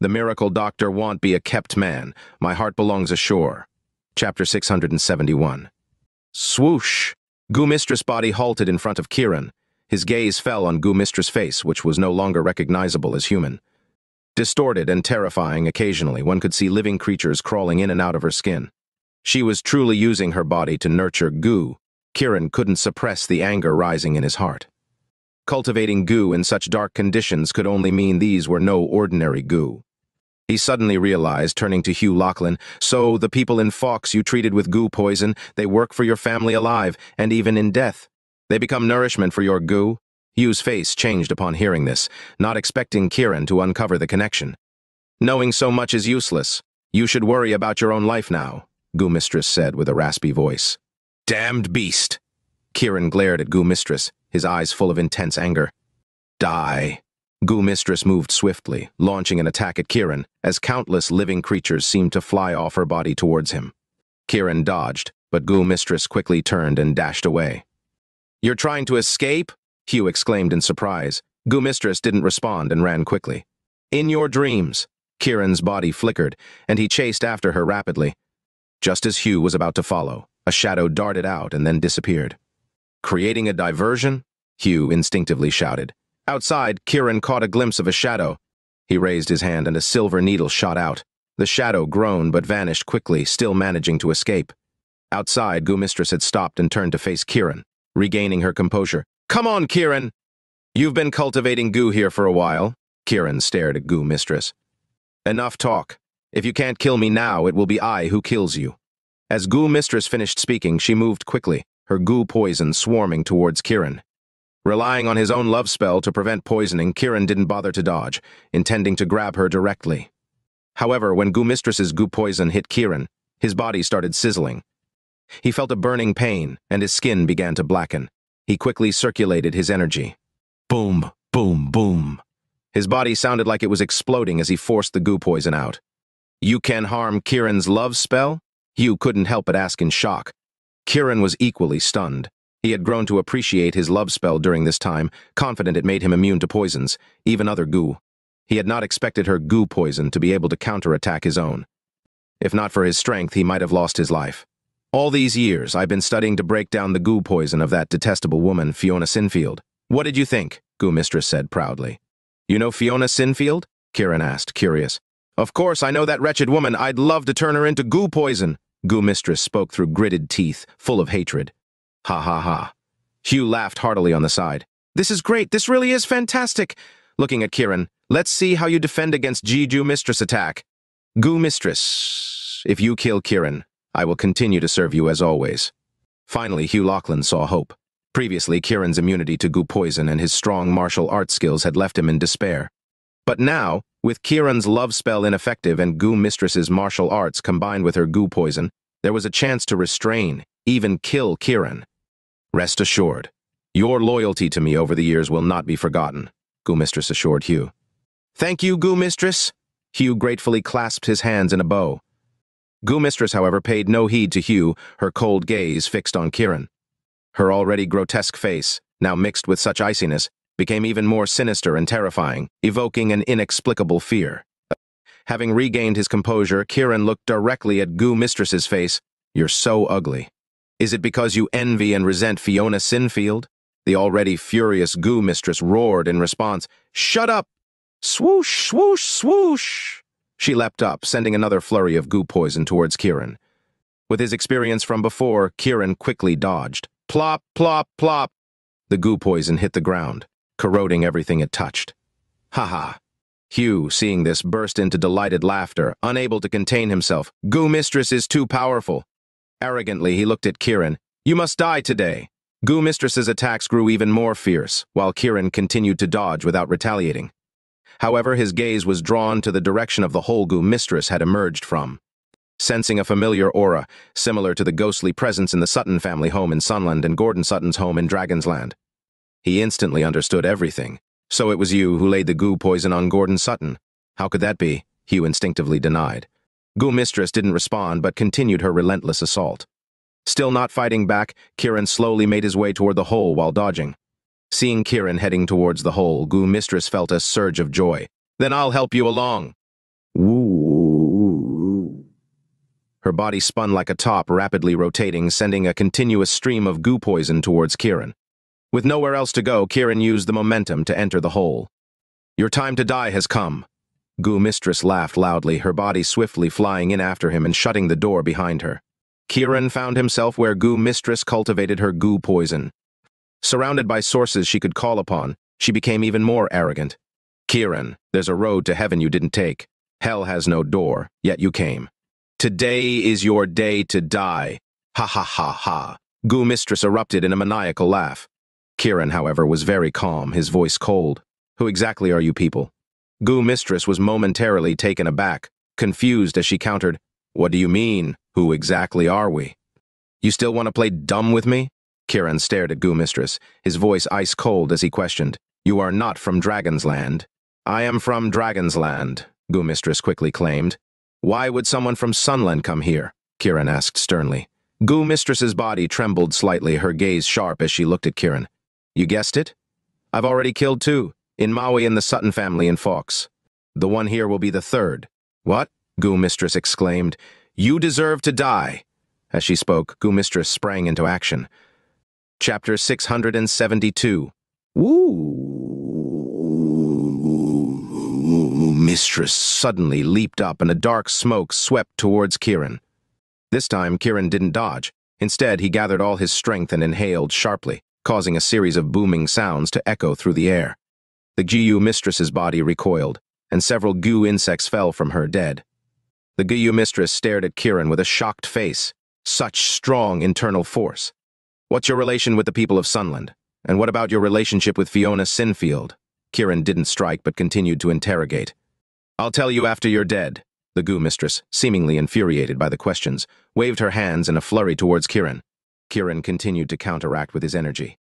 The miracle doctor won't be a kept man. My heart belongs ashore. Chapter 671. Swoosh! Gu Mistress' body halted in front of Kiran. His gaze fell on Gu Mistress' face, which was no longer recognizable as human. Distorted and terrifying occasionally, one could see living creatures crawling in and out of her skin. She was truly using her body to nurture Gu. Kiran couldn't suppress the anger rising in his heart. Cultivating Gu in such dark conditions could only mean these were no ordinary Gu. He suddenly realized, turning to Hugh Lachlan, "So, the people in Fox you treated with Gu poison, they work for your family alive, and even in death. They become nourishment for your Gu?" Hugh's face changed upon hearing this, not expecting Kiran to uncover the connection. "Knowing so much is useless. You should worry about your own life now," Gu Mistress said with a raspy voice. "Damned beast!" Kiran glared at Gu Mistress, his eyes full of intense anger. "Die!" Gu Mistress moved swiftly, launching an attack at Kiran, as countless living creatures seemed to fly off her body towards him. Kiran dodged, but Gu Mistress quickly turned and dashed away. "You're trying to escape?" Hugh exclaimed in surprise. Gu Mistress didn't respond and ran quickly. "In your dreams." Kiran's body flickered, and he chased after her rapidly. Just as Hugh was about to follow, a shadow darted out and then disappeared. "Creating a diversion?" Hugh instinctively shouted. Outside, Kiran caught a glimpse of a shadow. He raised his hand and a silver needle shot out. The shadow groaned but vanished quickly, still managing to escape. Outside, Gu Mistress had stopped and turned to face Kiran, regaining her composure. "Come on, Kiran! You've been cultivating Gu here for a while." Kiran stared at Gu Mistress. "Enough talk. If you can't kill me now, it will be I who kills you." As Gu Mistress finished speaking, she moved quickly, her Gu poison swarming towards Kiran. Relying on his own love spell to prevent poisoning, Kiran didn't bother to dodge, intending to grab her directly. However, when Gu Mistress's Gu poison hit Kiran, his body started sizzling. He felt a burning pain, and his skin began to blacken. He quickly circulated his energy. Boom, boom, boom. His body sounded like it was exploding as he forced the Gu poison out. "You can harm Kiran's love spell?" Hugh couldn't help but ask in shock. Kiran was equally stunned. He had grown to appreciate his love spell during this time, confident it made him immune to poisons, even other Gu. He had not expected her Gu poison to be able to counterattack his own. If not for his strength, he might have lost his life. "All these years, I've been studying to break down the Gu poison of that detestable woman, Fiona Sinfield." "What did you think?" Gu Mistress said proudly. "You know Fiona Sinfield?" Kiran asked, curious. "Of course, I know that wretched woman. I'd love to turn her into Gu poison." Gu Mistress spoke through gritted teeth, full of hatred. "Ha ha ha." Hugh laughed heartily on the side. "This is great. This really is fantastic." Looking at Kiran, "Let's see how you defend against Gu Mistress attack." "Gu Mistress, if you kill Kiran, I will continue to serve you as always." Finally, Hugh Lachlan saw hope. Previously, Kiran's immunity to Gu poison and his strong martial arts skills had left him in despair. But now, with Kiran's love spell ineffective and Gu Mistress's martial arts combined with her Gu poison, there was a chance to restrain, even kill Kiran. "Rest assured, your loyalty to me over the years will not be forgotten," Gu Mistress assured Hugh. "Thank you, Gu Mistress." Hugh gratefully clasped his hands in a bow. Gu Mistress, however, paid no heed to Hugh, her cold gaze fixed on Kiran. Her already grotesque face, now mixed with such iciness, became even more sinister and terrifying, evoking an inexplicable fear. Having regained his composure, Kiran looked directly at Gu Mistress's face. "You're so ugly. Is it because you envy and resent Fiona Sinfield?" The already furious Gu Mistress roared in response. "Shut up!" Swoosh, swoosh, swoosh! She leapt up, sending another flurry of Gu poison towards Kiran. With his experience from before, Kiran quickly dodged. Plop, plop, plop! The Gu poison hit the ground, corroding everything it touched. "Ha ha!" Hugh, seeing this, burst into delighted laughter, unable to contain himself. "Gu Mistress is too powerful." Arrogantly, he looked at Kiran. "You must die today." Gu Mistress's attacks grew even more fierce, while Kiran continued to dodge without retaliating. However, his gaze was drawn to the direction of the hole Gu Mistress had emerged from. Sensing a familiar aura, similar to the ghostly presence in the Sutton family home in Sunland and Gordon Sutton's home in Dragon's Land, he instantly understood everything. "So it was you who laid the Gu poison on Gordon Sutton." "How could that be?" Hugh instinctively denied. Gu Mistress didn't respond but continued her relentless assault. Still not fighting back, Kiran slowly made his way toward the hole while dodging. Seeing Kiran heading towards the hole, Gu Mistress felt a surge of joy. "Then I'll help you along." Woo. Her body spun like a top, rapidly rotating, sending a continuous stream of goo poison towards Kiran. With nowhere else to go, Kiran used the momentum to enter the hole. Your time to die has come. Gu Mistress laughed loudly, her body swiftly flying in after him and shutting the door behind her. Kiran found himself where Gu Mistress cultivated her goo poison. Surrounded by sources she could call upon, she became even more arrogant. Kiran, there's a road to heaven you didn't take. Hell has no door, yet you came. Today is your day to die. Ha ha ha ha. Gu Mistress erupted in a maniacal laugh. Kiran, however, was very calm, his voice cold. Who exactly are you people? Gu Mistress was momentarily taken aback, confused as she countered, What do you mean, who exactly are we? You still want to play dumb with me? Kiran stared at Gu Mistress, his voice ice cold as he questioned, You are not from Dragon's Land. I am from Dragon's Land, Gu Mistress quickly claimed. Why would someone from Sunland come here? Kiran asked sternly. Gu Mistress's body trembled slightly, her gaze sharp as she looked at Kiran. You guessed it? I've already killed two, in Maui and the Sutton family in Fawkes. The one here will be the third. What? Gu Mistress exclaimed. You deserve to die. As she spoke, Gu Mistress sprang into action. Chapter 672. Mistress suddenly leaped up and a dark smoke swept towards Kiran. This time, Kiran didn't dodge. Instead, he gathered all his strength and inhaled sharply, causing a series of booming sounds to echo through the air. The Gu Mistress's body recoiled, and several goo insects fell from her dead. The Gu Mistress stared at Kiran with a shocked face. Such strong internal force. What's your relation with the people of Sunland? And what about your relationship with Fiona Sinfield? Kiran didn't strike but continued to interrogate. I'll tell you after you're dead. The Gu Mistress, seemingly infuriated by the questions, waved her hands in a flurry towards Kiran. Kiran continued to counteract with his energy.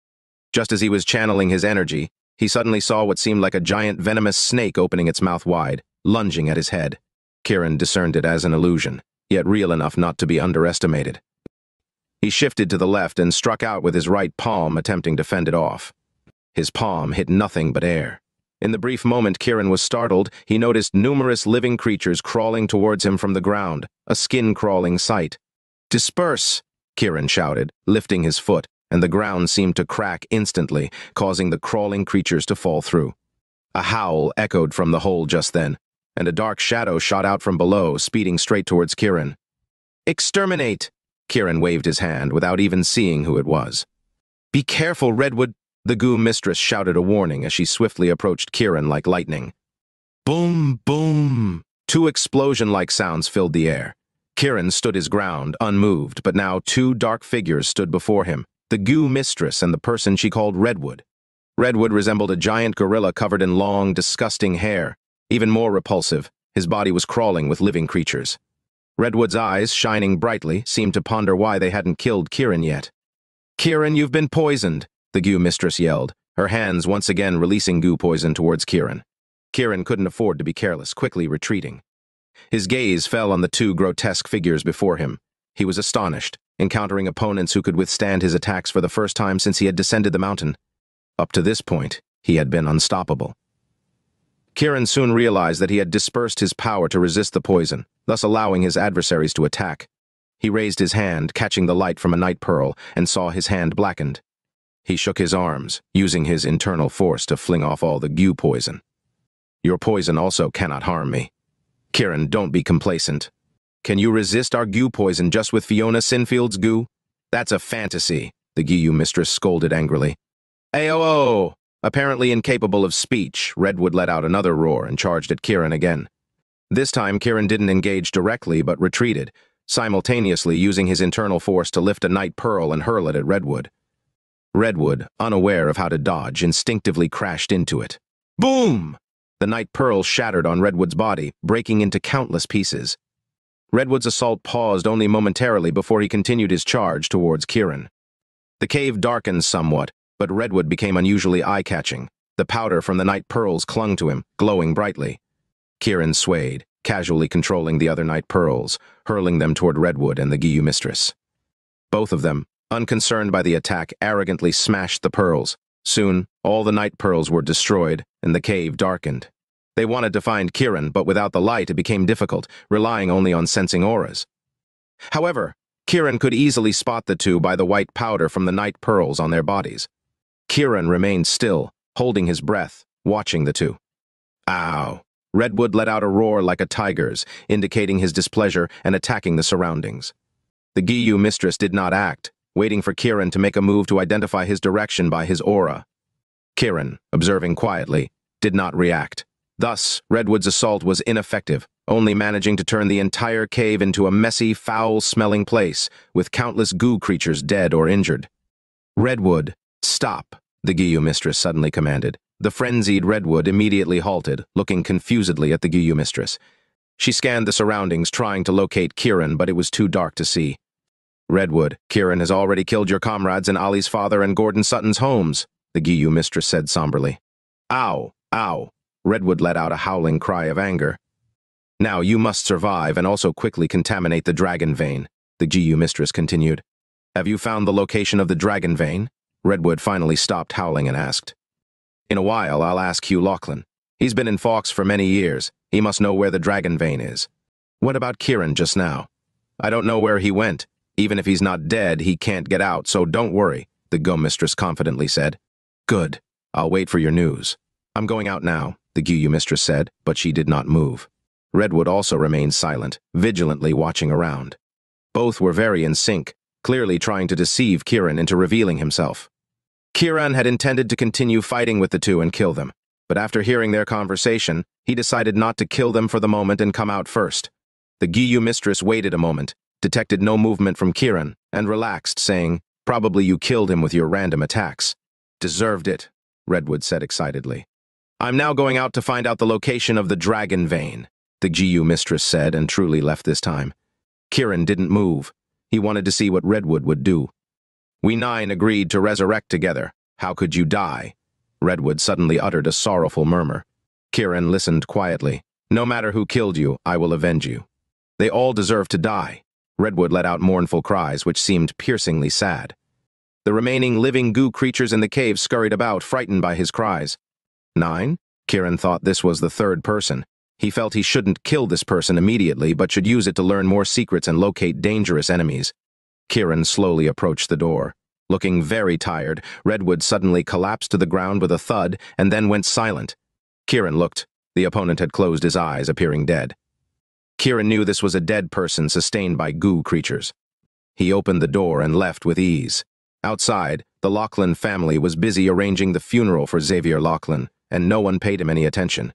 Just as he was channeling his energy, he suddenly saw what seemed like a giant venomous snake opening its mouth wide, lunging at his head. Kiran discerned it as an illusion, yet real enough not to be underestimated. He shifted to the left and struck out with his right palm, attempting to fend it off. His palm hit nothing but air. In the brief moment Kiran was startled, he noticed numerous living creatures crawling towards him from the ground, a skin-crawling sight. Disperse! Kiran shouted, lifting his foot, and the ground seemed to crack instantly, causing the crawling creatures to fall through. A howl echoed from the hole just then, and a dark shadow shot out from below, speeding straight towards Kiran. Exterminate! Kiran waved his hand without even seeing who it was. Be careful, Redwood! The Gu Mistress shouted a warning as she swiftly approached Kiran like lightning. Boom, boom! Two explosion-like sounds filled the air. Kiran stood his ground, unmoved, but now two dark figures stood before him, the Gu Mistress and the person she called Redwood. Redwood resembled a giant gorilla covered in long, disgusting hair. Even more repulsive, his body was crawling with living creatures. Redwood's eyes, shining brightly, seemed to ponder why they hadn't killed Kiran yet. Kiran, you've been poisoned! The Gu Mistress yelled, her hands once again releasing goo poison towards Kiran. Kiran couldn't afford to be careless, quickly retreating. His gaze fell on the two grotesque figures before him. He was astonished, encountering opponents who could withstand his attacks for the first time since he had descended the mountain. Up to this point, he had been unstoppable. Kiran soon realized that he had dispersed his power to resist the poison, thus allowing his adversaries to attack. He raised his hand, catching the light from a night pearl, and saw his hand blackened. He shook his arms, using his internal force to fling off all the goo poison. Your poison also cannot harm me. Kiran, don't be complacent. Can you resist our goo poison just with Fiona Sinfield's goo? That's a fantasy, the Gu Mistress scolded angrily. Ayo! Apparently incapable of speech, Redwood let out another roar and charged at Kiran again. This time Kiran didn't engage directly but retreated, simultaneously using his internal force to lift a night pearl and hurl it at Redwood. Redwood, unaware of how to dodge, instinctively crashed into it. Boom! The night pearl shattered on Redwood's body, breaking into countless pieces. Redwood's assault paused only momentarily before he continued his charge towards Kiran. The cave darkened somewhat, but Redwood became unusually eye-catching. The powder from the night pearls clung to him, glowing brightly. Kiran swayed, casually controlling the other night pearls, hurling them toward Redwood and the Gu Mistress. Both of them, unconcerned by the attack, arrogantly smashed the pearls. Soon, all the night pearls were destroyed, and the cave darkened. They wanted to find Kiran, but without the light it became difficult, relying only on sensing auras. However, Kiran could easily spot the two by the white powder from the night pearls on their bodies. Kiran remained still, holding his breath, watching the two. Ow! Redwood let out a roar like a tiger's, indicating his displeasure and attacking the surroundings. The Gu Mistress did not act, waiting for Kiran to make a move to identify his direction by his aura. Kiran, observing quietly, did not react. Thus, Redwood's assault was ineffective, only managing to turn the entire cave into a messy, foul-smelling place, with countless Gu creatures dead or injured. "Redwood, stop," the Gu Mistress suddenly commanded. The frenzied Redwood immediately halted, looking confusedly at the Gu Mistress. She scanned the surroundings, trying to locate Kiran, but it was too dark to see. "Redwood, Kiran has already killed your comrades in Ollie's father and Gordon Sutton's homes," the Gu Mistress said somberly. "Ow! Ow!" Redwood let out a howling cry of anger. "Now you must survive and also quickly contaminate the dragon vein," the Gu Mistress continued. "Have you found the location of the dragon vein?" Redwood finally stopped howling and asked. "In a while, I'll ask Hugh Lachlan. He's been in Fox for many years. He must know where the dragon vein is." "What about Kiran just now?" "I don't know where he went. Even if he's not dead, he can't get out, so don't worry," the Gu Mistress confidently said. "Good. I'll wait for your news." "I'm going out now," the Gu Mistress said, but she did not move. Redwood also remained silent, vigilantly watching around. Both were very in sync, clearly trying to deceive Kiran into revealing himself. Kiran had intended to continue fighting with the two and kill them, but after hearing their conversation, he decided not to kill them for the moment and come out first. The Gu Mistress waited a moment, detected no movement from Kiran, and relaxed, saying, "Probably you killed him with your random attacks." "Deserved it," Redwood said excitedly. "I'm now going out to find out the location of the dragon vein," the Gu Mistress said, and truly left this time. Kiran didn't move. He wanted to see what Redwood would do. "We 9 agreed to resurrect together. How could you die?" Redwood suddenly uttered a sorrowful murmur. Kiran listened quietly. "No matter who killed you, I will avenge you." "They all deserve to die." Redwood let out mournful cries, which seemed piercingly sad. The remaining living Gu creatures in the cave scurried about, frightened by his cries. 9? Kiran thought this was the third person. He felt he shouldn't kill this person immediately, but should use it to learn more secrets and locate dangerous enemies. Kiran slowly approached the door. Looking very tired, Redwood suddenly collapsed to the ground with a thud and then went silent. Kiran looked. The opponent had closed his eyes, appearing dead. Kiran knew this was a dead person sustained by Gu creatures. He opened the door and left with ease. Outside, the Lachlan family was busy arranging the funeral for Xavier Lachlan, and no one paid him any attention.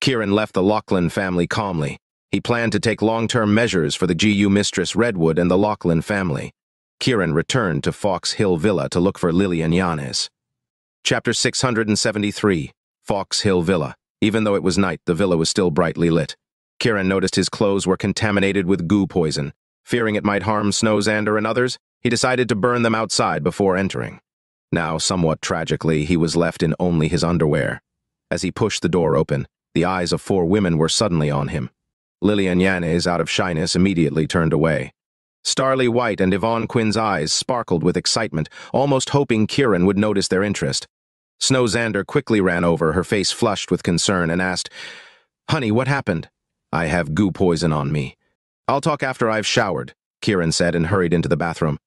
Kiran left the Lachlan family calmly. He planned to take long-term measures for the Gu Mistress Redwood and the Lachlan family. Kiran returned to Fox Hill Villa to look for Lilian Yanes. Chapter 673, Fox Hill Villa. Even though it was night, the villa was still brightly lit. Kiran noticed his clothes were contaminated with Gu poison. Fearing it might harm Snowzander and others, he decided to burn them outside before entering. Now, somewhat tragically, he was left in only his underwear. As he pushed the door open, the eyes of 4 women were suddenly on him. Lilian Yanes, out of shyness, immediately turned away. Starly White and Yvonne Quinn's eyes sparkled with excitement, almost hoping Kiran would notice their interest. Snowzander quickly ran over, her face flushed with concern, and asked, "Honey, what happened?" "I have Gu poison on me." "I'll talk after I've showered," Kiran said and hurried into the bathroom.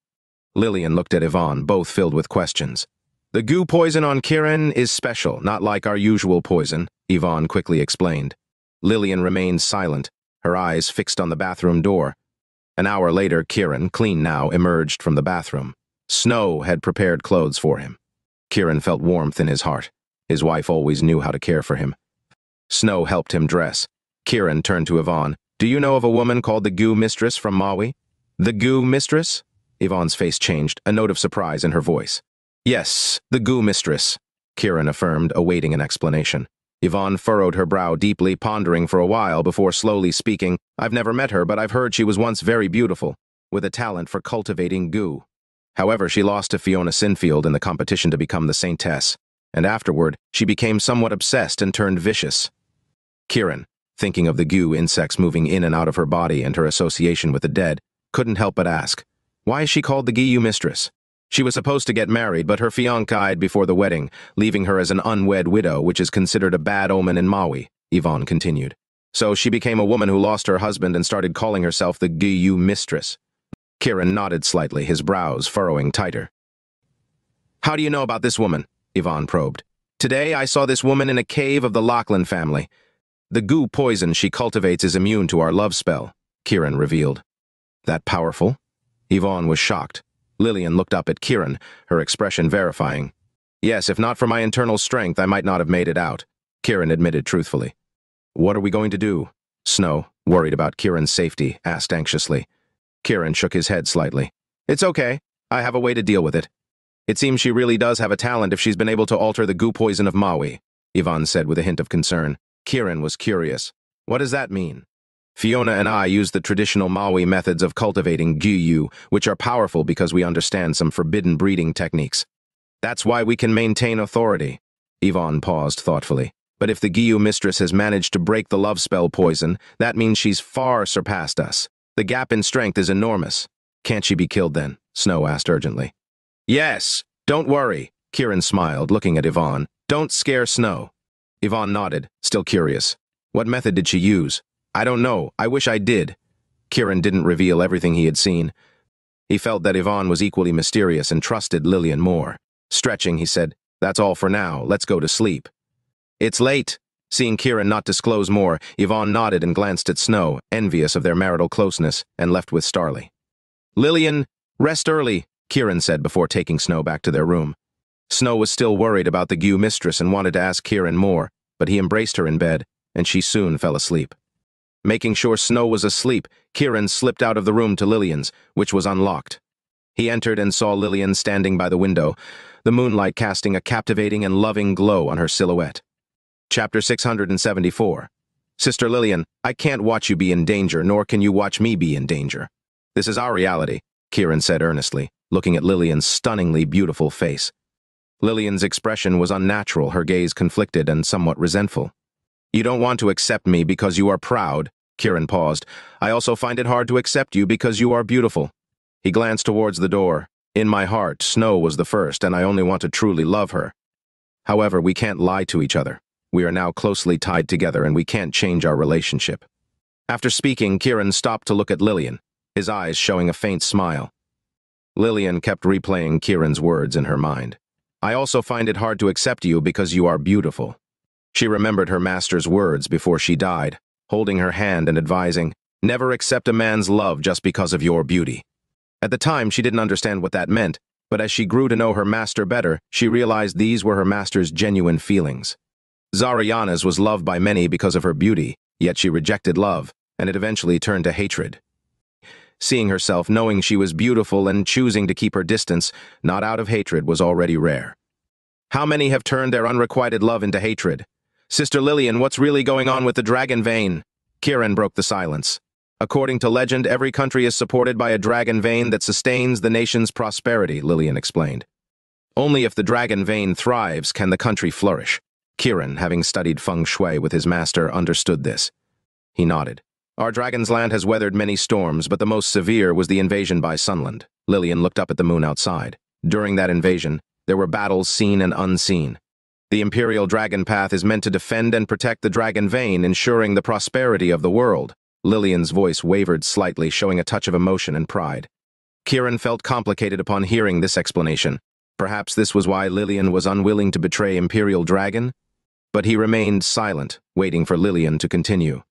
Lilian looked at Yvonne, both filled with questions. "The Gu poison on Kiran is special, not like our usual poison," Yvonne quickly explained. Lilian remained silent, her eyes fixed on the bathroom door. An hour later, Kiran, clean now, emerged from the bathroom. Snow had prepared clothes for him. Kiran felt warmth in his heart. His wife always knew how to care for him. Snow helped him dress. Kiran turned to Yvonne. "Do you know of a woman called the Gu Mistress from Maui?" "The Gu Mistress?" Yvonne's face changed, a note of surprise in her voice. "Yes, the Gu Mistress," Kiran affirmed, awaiting an explanation. Yvonne furrowed her brow deeply, pondering for a while before slowly speaking. "I've never met her, but I've heard she was once very beautiful, with a talent for cultivating Gu. However, she lost to Fiona Sinfield in the competition to become the Saintess, and afterward, she became somewhat obsessed and turned vicious." Kiran, thinking of the Gu insects moving in and out of her body and her association with the dead, couldn't help but ask, why is she called the Gu Mistress? She was supposed to get married, but her fiancé died before the wedding, leaving her as an unwed widow, which is considered a bad omen in Maui. Yvonne continued. So she became a woman who lost her husband and started calling herself the Gu Mistress. Kiran nodded slightly, his brows furrowing tighter. How do you know about this woman? Yvonne probed. Today I saw this woman in a cave of the Lachlan family. The Gu poison she cultivates is immune to our love spell, Kiran revealed. That powerful? Yvonne was shocked. Lilian looked up at Kiran, her expression verifying. Yes, if not for my internal strength, I might not have made it out, Kiran admitted truthfully. What are we going to do? Snow, worried about Kiran's safety, asked anxiously. Kiran shook his head slightly. It's okay. I have a way to deal with it. It seems she really does have a talent if she's been able to alter the Gu poison of Maui, Yvonne said with a hint of concern. Kiran was curious. What does that mean? Fiona and I use the traditional Maui methods of cultivating Gu, which are powerful because we understand some forbidden breeding techniques. That's why we can maintain authority. Yvonne paused thoughtfully. But if the Gu Mistress has managed to break the love spell poison, that means she's far surpassed us. The gap in strength is enormous. Can't she be killed then? Snow asked urgently. Yes, don't worry, Kiran smiled, looking at Yvonne. Don't scare Snow. Yvonne nodded, still curious. What method did she use? I don't know. I wish I did. Kiran didn't reveal everything he had seen. He felt that Yvonne was equally mysterious and trusted Lilian more. Stretching, he said, That's all for now. Let's go to sleep. It's late. Seeing Kiran not disclose more, Yvonne nodded and glanced at Snow, envious of their marital closeness, and left with Starly. Lilian, rest early, Kiran said before taking Snow back to their room. Snow was still worried about the Gu Mistress and wanted to ask Kiran more, but he embraced her in bed, and she soon fell asleep. Making sure Snow was asleep, Kiran slipped out of the room to Lilian's, which was unlocked. He entered and saw Lilian standing by the window, the moonlight casting a captivating and loving glow on her silhouette. Chapter 674. Sister Lilian, I can't watch you be in danger, nor can you watch me be in danger. This is our reality, Kiran said earnestly, looking at Lilian's stunningly beautiful face. Lilian's expression was unnatural, her gaze conflicted and somewhat resentful. You don't want to accept me because you are proud, Kiran paused. I also find it hard to accept you because you are beautiful. He glanced towards the door. In my heart, Snow was the first, and I only want to truly love her. However, we can't lie to each other. We are now closely tied together, and we can't change our relationship. After speaking, Kiran stopped to look at Lilian, his eyes showing a faint smile. Lilian kept replaying Kiran's words in her mind. I also find it hard to accept you because you are beautiful. She remembered her master's words before she died, holding her hand and advising, never accept a man's love just because of your beauty. At the time, she didn't understand what that meant, but as she grew to know her master better, she realized these were her master's genuine feelings. Zariana's was loved by many because of her beauty, yet she rejected love, and it eventually turned to hatred. Seeing herself, knowing she was beautiful and choosing to keep her distance, not out of hatred, was already rare. How many have turned their unrequited love into hatred? Sister Lilian, what's really going on with the dragon vein? Kiran broke the silence. According to legend, every country is supported by a dragon vein that sustains the nation's prosperity, Lilian explained. Only if the dragon vein thrives can the country flourish. Kiran, having studied feng shui with his master, understood this. He nodded. Our dragon's land has weathered many storms, but the most severe was the invasion by Sunland. Lilian looked up at the moon outside. During that invasion, there were battles seen and unseen. The Imperial Dragon path is meant to defend and protect the dragon vein, ensuring the prosperity of the world. Lilian's voice wavered slightly, showing a touch of emotion and pride. Kiran felt complicated upon hearing this explanation. Perhaps this was why Lilian was unwilling to betray Imperial Dragon? But he remained silent, waiting for Lilian to continue.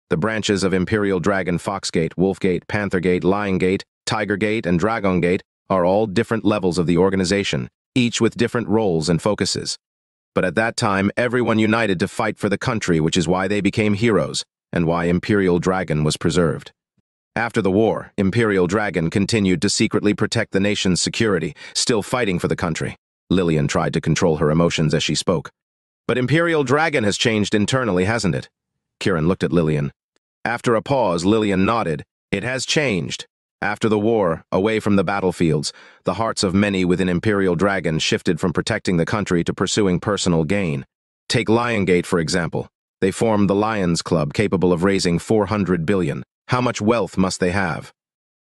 The branches of Imperial Dragon Foxgate, Wolfgate, Panthergate, Liongate, Tigergate, and Dragongate are all different levels of the organization, each with different roles and focuses. But at that time, everyone united to fight for the country, which is why they became heroes, and why Imperial Dragon was preserved. After the war, Imperial Dragon continued to secretly protect the nation's security, still fighting for the country. Lilian tried to control her emotions as she spoke. But Imperial Dragon has changed internally, hasn't it? Kiran looked at Lilian. After a pause, Lilian nodded. It has changed. After the war, away from the battlefields, the hearts of many within Imperial Dragon shifted from protecting the country to pursuing personal gain. Take Liongate, for example. They formed the Lions Club, capable of raising 400 billion. How much wealth must they have?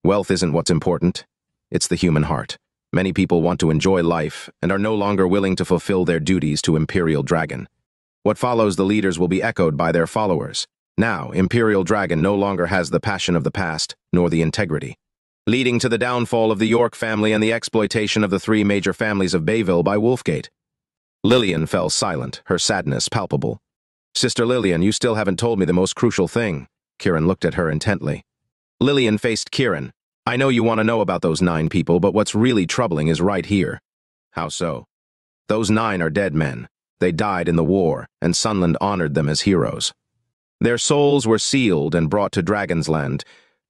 Wealth isn't what's important. It's the human heart. Many people want to enjoy life and are no longer willing to fulfill their duties to Imperial Dragon. What follows the leaders will be echoed by their followers. Now, Imperial Dragon no longer has the passion of the past, nor the integrity, leading to the downfall of the York family and the exploitation of the three major families of Bayville by Wolfgate. Lilian fell silent, her sadness palpable. Sister Lilian, you still haven't told me the most crucial thing. Kiran looked at her intently. Lilian faced Kiran. I know you want to know about those 9 people, but what's really troubling is right here. How so? Those 9 are dead men. They died in the war, and Sunland honored them as heroes. Their souls were sealed and brought to Dragon's Land,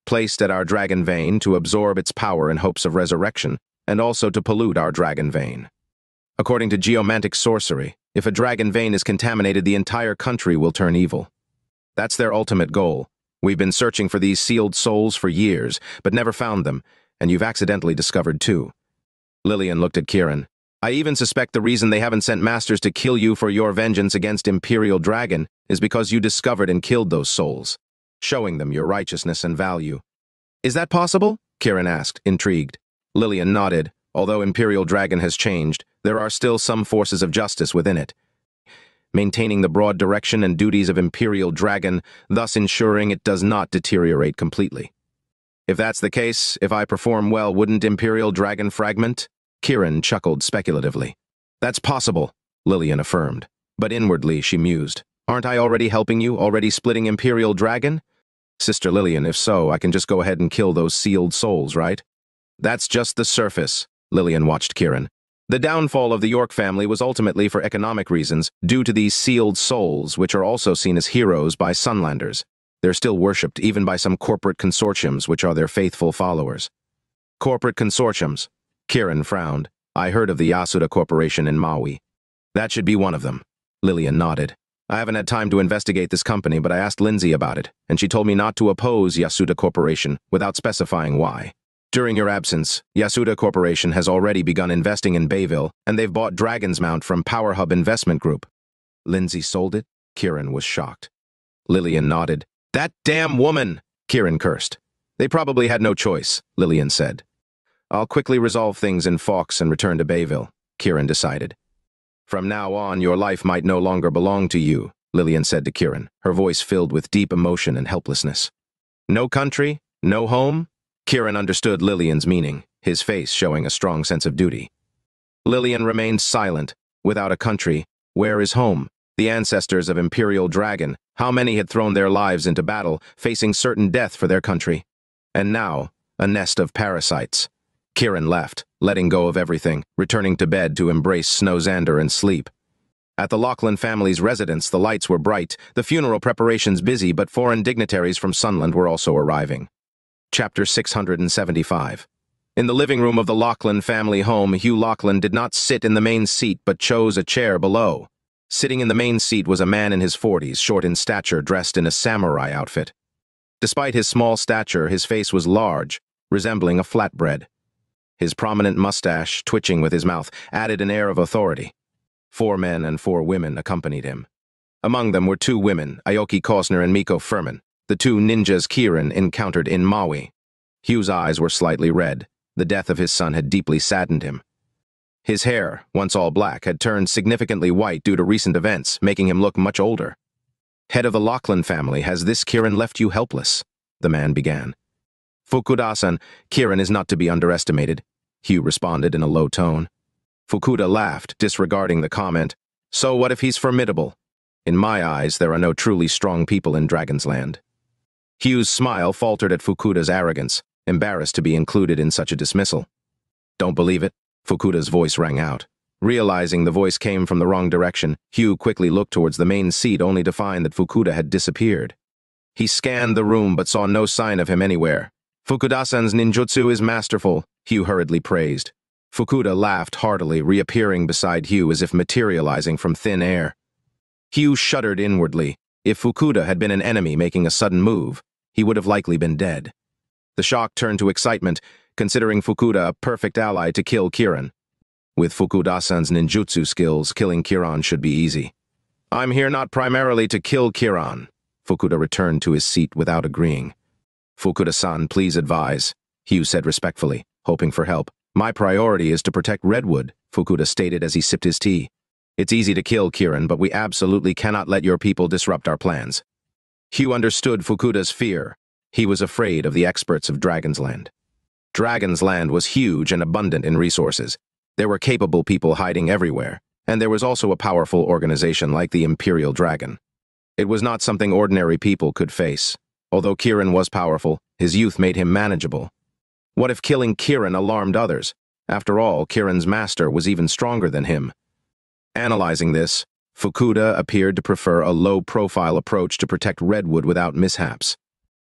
placed at our dragon vein to absorb its power in hopes of resurrection, and also to pollute our dragon vein. According to geomantic sorcery, if a dragon vein is contaminated, the entire country will turn evil. That's their ultimate goal. We've been searching for these sealed souls for years, but never found them, and you've accidentally discovered 2. Lilian looked at Kiran. I even suspect the reason they haven't sent masters to kill you for your vengeance against Imperial Dragon is because you discovered and killed those souls, showing them your righteousness and value. Is that possible? Kiran asked, intrigued. Lilian nodded. Although Imperial Dragon has changed, there are still some forces of justice within it, maintaining the broad direction and duties of Imperial Dragon, thus ensuring it does not deteriorate completely. If that's the case, if I perform well, wouldn't Imperial Dragon fragment? Kiran chuckled speculatively. That's possible, Lilian affirmed. But inwardly she mused. Aren't I already helping you, already splitting Imperial Dragon? Sister Lilian, if so, I can just go ahead and kill those sealed souls, right? That's just the surface, Lilian watched Kiran. The downfall of the York family was ultimately for economic reasons, due to these sealed souls, which are also seen as heroes by Sunlanders. They're still worshipped even by some corporate consortiums, which are their faithful followers. Corporate consortiums? Kiran frowned. I heard of the Yasuda Corporation in Maui. That should be one of them. Lilian nodded. I haven't had time to investigate this company, but I asked Lindsay about it, and she told me not to oppose Yasuda Corporation without specifying why. During your absence, Yasuda Corporation has already begun investing in Bayville, and they've bought Dragon's Mount from Power Hub Investment Group. Lindsay sold it? Kiran was shocked. Lilian nodded. That damn woman! Kiran cursed. They probably had no choice, Lilian said. I'll quickly resolve things in Fawkes and return to Bayville, Kiran decided. From now on, your life might no longer belong to you, Lilian said to Kiran, her voice filled with deep emotion and helplessness. No country? No home? Kiran understood Lilian's meaning, his face showing a strong sense of duty. Lilian remained silent. Without a country, where is home? The ancestors of Imperial Dragon, how many had thrown their lives into battle, facing certain death for their country? And now, a nest of parasites. Kiran left, letting go of everything, returning to bed to embrace Snowzander and sleep. At the Lachlan family's residence, the lights were bright, the funeral preparations busy, but foreign dignitaries from Sunland were also arriving. Chapter 675. In the living room of the Lachlan family home, Hugh Lachlan did not sit in the main seat but chose a chair below. Sitting in the main seat was a man in his 40s, short in stature, dressed in a samurai outfit. Despite his small stature, his face was large, resembling a flatbread. His prominent mustache, twitching with his mouth, added an air of authority. 4 men and 4 women accompanied him. Among them were 2 women, Aoki Kosner and Miko Furman, the 2 ninjas Kiran encountered in Maui. Hugh's eyes were slightly red. The death of his son had deeply saddened him. His hair, once all black, had turned significantly white due to recent events, making him look much older. Head of the Lachlan family, has this Kiran left you helpless? The man began. Fukuda-san, Kiran is not to be underestimated, Hugh responded in a low tone. Fukuda laughed, disregarding the comment. So what if he's formidable? In my eyes, there are no truly strong people in Dragon's Land. Hugh's smile faltered at Fukuda's arrogance, embarrassed to be included in such a dismissal. Don't believe it, Fukuda's voice rang out. Realizing the voice came from the wrong direction, Hugh quickly looked towards the main seat only to find that Fukuda had disappeared. He scanned the room but saw no sign of him anywhere. Fukuda-san's ninjutsu is masterful, Hugh hurriedly praised. Fukuda laughed heartily, reappearing beside Hugh as if materializing from thin air. Hugh shuddered inwardly. If Fukuda had been an enemy making a sudden move, he would have likely been dead. The shock turned to excitement, considering Fukuda a perfect ally to kill Kiran. With Fukuda-san's ninjutsu skills, killing Kiran should be easy. I'm here not primarily to kill Kiran. Fukuda returned to his seat without agreeing. Fukuda-san, please advise, Hugh said respectfully, hoping for help. My priority is to protect Redwood, Fukuda stated as he sipped his tea. It's easy to kill Kiran, but we absolutely cannot let your people disrupt our plans. Hugh understood Fukuda's fear. He was afraid of the experts of Dragon's Land. Dragon's Land was huge and abundant in resources. There were capable people hiding everywhere, and there was also a powerful organization like the Imperial Dragon. It was not something ordinary people could face. Although Kiran was powerful, his youth made him manageable. What if killing Kiran alarmed others? After all, Kiran's master was even stronger than him. Analyzing this, Fukuda appeared to prefer a low-profile approach to protect Redwood without mishaps.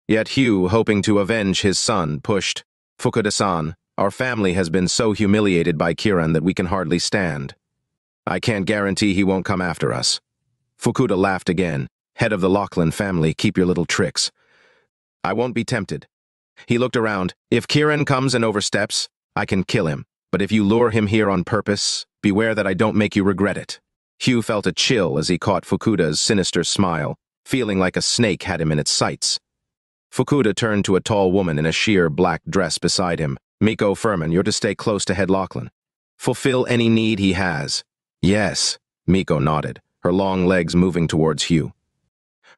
Yet Hugh, hoping to avenge his son, pushed, "Fukuda-san, our family has been so humiliated by Kiran that we can hardly stand. I can't guarantee he won't come after us." Fukuda laughed again. "Head of the Lachlan family, keep your little tricks. I won't be tempted." He looked around. "If Kiran comes and oversteps, I can kill him. But if you lure him here on purpose, beware that I don't make you regret it." Hugh felt a chill as he caught Fukuda's sinister smile, feeling like a snake had him in its sights. Fukuda turned to a tall woman in a sheer black dress beside him. "Miko Furman, you're to stay close to Head Lachlan. Fulfill any need he has." "Yes," Miko nodded, her long legs moving towards Hugh.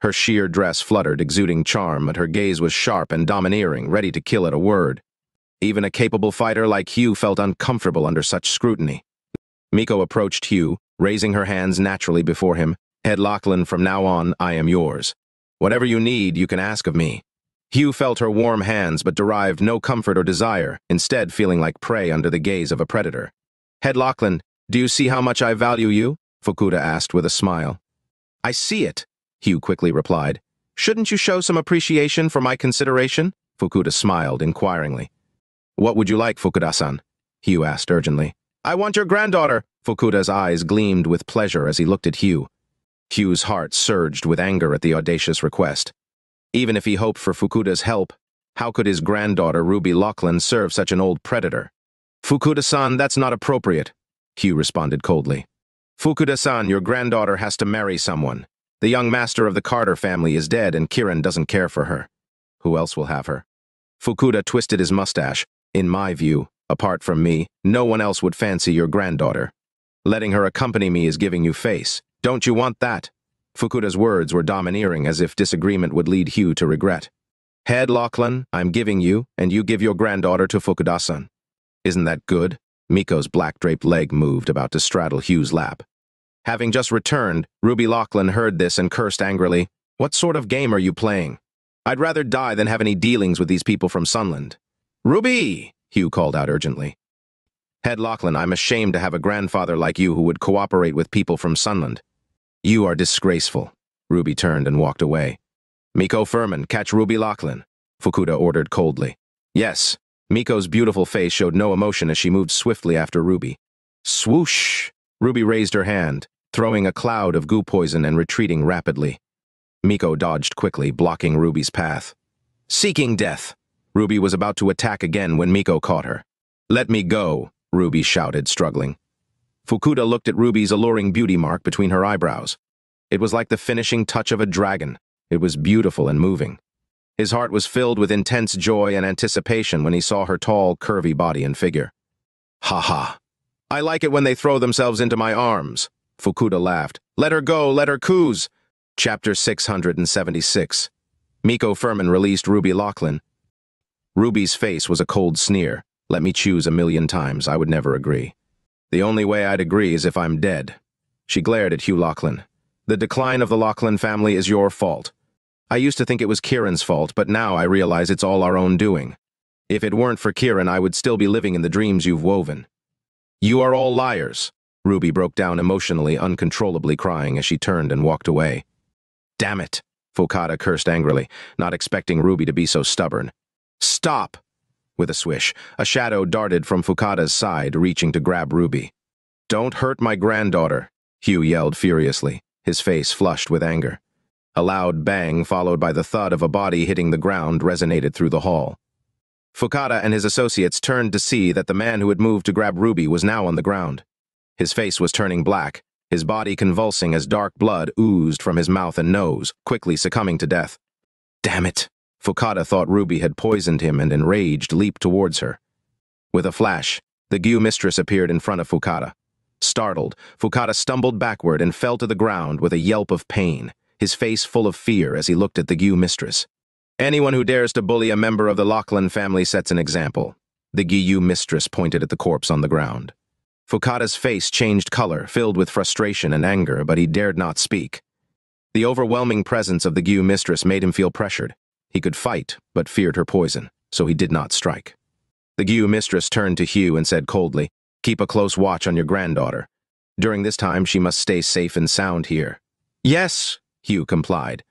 Her sheer dress fluttered, exuding charm, but her gaze was sharp and domineering, ready to kill at a word. Even a capable fighter like Hugh felt uncomfortable under such scrutiny. Miko approached Hugh, raising her hands naturally before him. "Head Lachlan, from now on, I am yours. Whatever you need, you can ask of me." Hugh felt her warm hands but derived no comfort or desire, instead feeling like prey under the gaze of a predator. "Head Lachlan, do you see how much I value you?" Fukuda asked with a smile. "I see it," Hugh quickly replied. "Shouldn't you show some appreciation for my consideration?" Fukuda smiled inquiringly. "What would you like, Fukuda-san?" Hugh asked urgently. "I want your granddaughter." Fukuda's eyes gleamed with pleasure as he looked at Hugh. Hugh's heart surged with anger at the audacious request. Even if he hoped for Fukuda's help, how could his granddaughter, Ruby Lachlan, serve such an old predator? "Fukuda-san, that's not appropriate," Hugh responded coldly. "Fukuda-san, your granddaughter has to marry someone. The young master of the Carter family is dead and Kiran doesn't care for her. Who else will have her?" Fukuda twisted his mustache. "In my view, apart from me, no one else would fancy your granddaughter. Letting her accompany me is giving you face. Don't you want that?" Fukuda's words were domineering, as if disagreement would lead Hugh to regret. "Head Lachlan, I'm giving you, and you give your granddaughter to Fukuda-san. Isn't that good?" Miko's black-draped leg moved, about to straddle Hugh's lap. Having just returned, Ruby Lachlan heard this and cursed angrily. "What sort of game are you playing? I'd rather die than have any dealings with these people from Sunland." "Ruby!" Hugh called out urgently. "Head Lachlan, I'm ashamed to have a grandfather like you who would cooperate with people from Sunland." "You are disgraceful." Ruby turned and walked away. "Miko Furman, catch Ruby Lachlan," Fukuda ordered coldly. "Yes." Miko's beautiful face showed no emotion as she moved swiftly after Ruby. Swoosh! Ruby raised her hand, throwing a cloud of goo poison and retreating rapidly. Miko dodged quickly, blocking Ruby's path. Seeking death! Ruby was about to attack again when Miko caught her. "Let me go," Ruby shouted, struggling. Fukuda looked at Ruby's alluring beauty mark between her eyebrows. It was like the finishing touch of a dragon. It was beautiful and moving. His heart was filled with intense joy and anticipation when he saw her tall, curvy body and figure. "Ha ha! I like it when they throw themselves into my arms," Fukuda laughed. "Let her go, let her coos." Chapter 676. Miko Furman released Ruby Lachlan. Ruby's face was a cold sneer. "Let me choose 1,000,000 times, I would never agree. The only way I'd agree is if I'm dead." She glared at Hugh Lachlan. "The decline of the Lachlan family is your fault. I used to think it was Kiran's fault, but now I realize it's all our own doing. If it weren't for Kiran, I would still be living in the dreams you've woven." "You are all liars." Ruby broke down emotionally, uncontrollably crying as she turned and walked away. "Damn it," Fukuda cursed angrily, not expecting Ruby to be so stubborn. "Stop!" With a swish, a shadow darted from Fukuda's side, reaching to grab Ruby. "Don't hurt my granddaughter," Hugh yelled furiously, his face flushed with anger. A loud bang, followed by the thud of a body hitting the ground, resonated through the hall. Fukuda and his associates turned to see that the man who had moved to grab Ruby was now on the ground. His face was turning black, his body convulsing as dark blood oozed from his mouth and nose, quickly succumbing to death. "Damn it!" Fukuda thought Ruby had poisoned him and, enraged, leaped towards her. With a flash, the Gu Mistress appeared in front of Fukuda. Startled, Fukada stumbled backward and fell to the ground with a yelp of pain, his face full of fear as he looked at the Gu Mistress. Anyone who dares to bully a member of the Lachlan family sets an example. The Gu Mistress pointed at the corpse on the ground. Fukada's face changed color, filled with frustration and anger, but he dared not speak. The overwhelming presence of the Gu Mistress made him feel pressured. He could fight, but feared her poison, so he did not strike. The Gu Mistress turned to Hugh and said coldly, "Keep a close watch on your granddaughter. During this time, she must stay safe and sound here." "Yes," Hugh complied.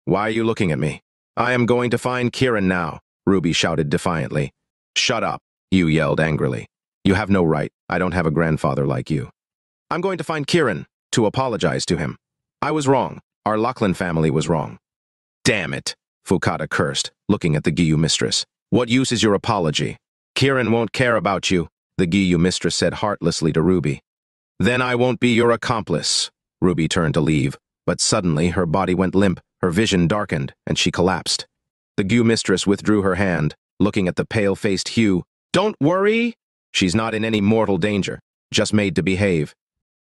"Why are you looking at me?" "I am going to find Kiran now," Ruby shouted defiantly. "Shut up," Hugh yelled angrily. "You have no right. I don't have a grandfather like you." "I'm going to find Kiran, to apologize to him. I was wrong. Our Lachlan family was wrong." "Damn it," Fukada cursed, looking at the Gu Mistress. "What use is your apology? Kiran won't care about you," the Gu Mistress said heartlessly to Ruby. "Then I won't be your accomplice." Ruby turned to leave, but suddenly her body went limp, her vision darkened, and she collapsed. The Gu Mistress withdrew her hand, looking at the pale-faced Hugh. "Don't worry. She's not in any mortal danger, just made to behave."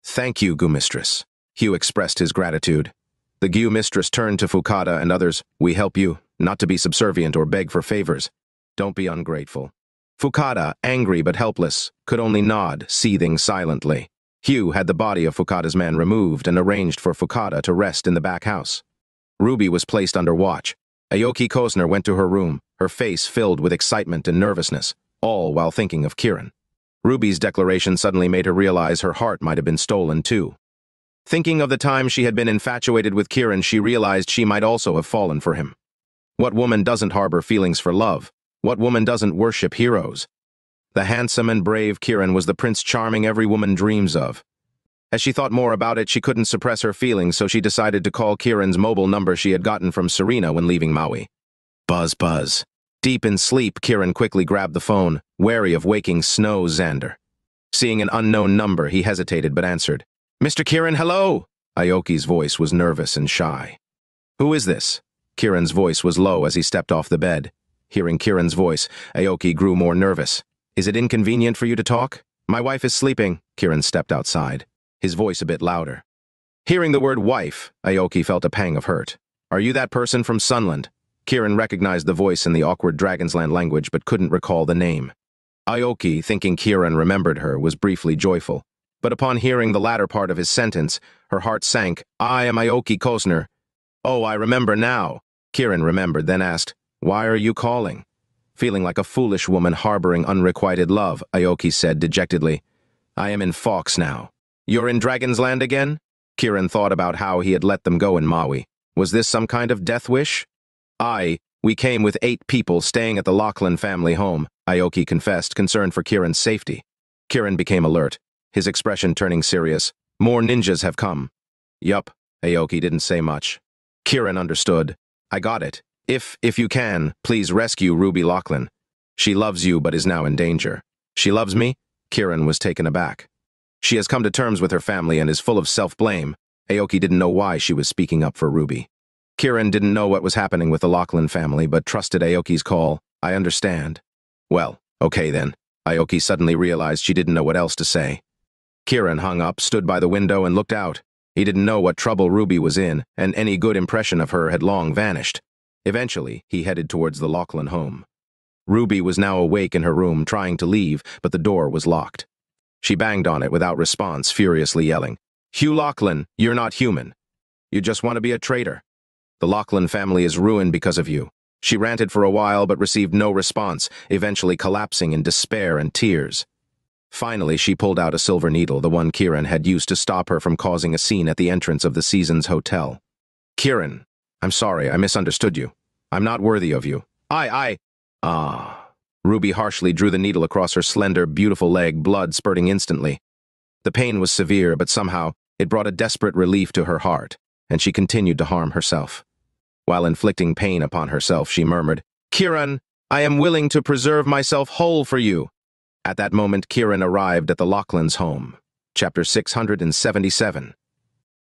"Thank you, Gu Mistress." Hugh expressed his gratitude. The Gu Mistress turned to Fukada and others. "We help you, not to be subservient or beg for favors. Don't be ungrateful." Fukada, angry but helpless, could only nod, seething silently. Hugh had the body of Fukada's man removed and arranged for Fukada to rest in the back house. Ruby was placed under watch. Aoki Kozner went to her room, her face filled with excitement and nervousness, all while thinking of Kiran. Ruby's declaration suddenly made her realize her heart might have been stolen too. Thinking of the time she had been infatuated with Kiran, she realized she might also have fallen for him. What woman doesn't harbor feelings for love? What woman doesn't worship heroes? The handsome and brave Kiran was the Prince Charming every woman dreams of. As she thought more about it, she couldn't suppress her feelings, so she decided to call Kiran's mobile number she had gotten from Serena when leaving Maui. Buzz, buzz. Deep in sleep, Kiran quickly grabbed the phone, wary of waking Snow Xander. Seeing an unknown number, he hesitated but answered. "Mr. Kiran, hello!" Aoki's voice was nervous and shy. "Who is this?" Kiran's voice was low as he stepped off the bed. Hearing Kiran's voice, Aoki grew more nervous. "Is it inconvenient for you to talk?" "My wife is sleeping." Kiran stepped outside, his voice a bit louder. Hearing the word wife, Aoki felt a pang of hurt. "Are you that person from Sunland?" Kiran recognized the voice in the awkward Dragonsland language but couldn't recall the name. Aoki, thinking Kiran remembered her, was briefly joyful. But upon hearing the latter part of his sentence, her heart sank. "I am Aoki Kozner." "Oh, I remember now." Kiran remembered, then asked, "Why are you calling?" Feeling like a foolish woman harboring unrequited love, Aoki said dejectedly, "I am in Fox now." "You're in Dragonsland again?" Kiran thought about how he had let them go in Maui. Was this some kind of death wish? We came with 8 people staying at the Lachlan family home," Aoki confessed, concerned for Kiran's safety. Kiran became alert, his expression turning serious. "More ninjas have come." "Yup," Aoki didn't say much. Kiran understood. "I got it. If you can, please rescue Ruby Lachlan. She loves you but is now in danger." "She loves me?" Kiran was taken aback. "She has come to terms with her family and is full of self-blame." Aoki didn't know why she was speaking up for Ruby. Kiran didn't know what was happening with the Lachlan family, but trusted Aoki's call. "I understand." "Well, okay then." Aoki suddenly realized she didn't know what else to say. Kiran hung up, stood by the window, and looked out. He didn't know what trouble Ruby was in, and any good impression of her had long vanished. Eventually, he headed towards the Lachlan home. Ruby was now awake in her room, trying to leave, but the door was locked. She banged on it without response, furiously yelling, "Hugh Lachlan, you're not human. You just want to be a traitor. The Lachlan family is ruined because of you." She ranted for a while but received no response, eventually collapsing in despair and tears. Finally, she pulled out a silver needle, the one Kiran had used to stop her from causing a scene at the entrance of the Seasons Hotel. "Kiran, I'm sorry, I misunderstood you. I'm not worthy of you." Ruby harshly drew the needle across her slender, beautiful leg, blood spurting instantly. The pain was severe, but somehow it brought a desperate relief to her heart, and she continued to harm herself. While inflicting pain upon herself, she murmured, "Kiran, I am willing to preserve myself whole for you." At that moment, Kiran arrived at the Lachlan's home. Chapter 677.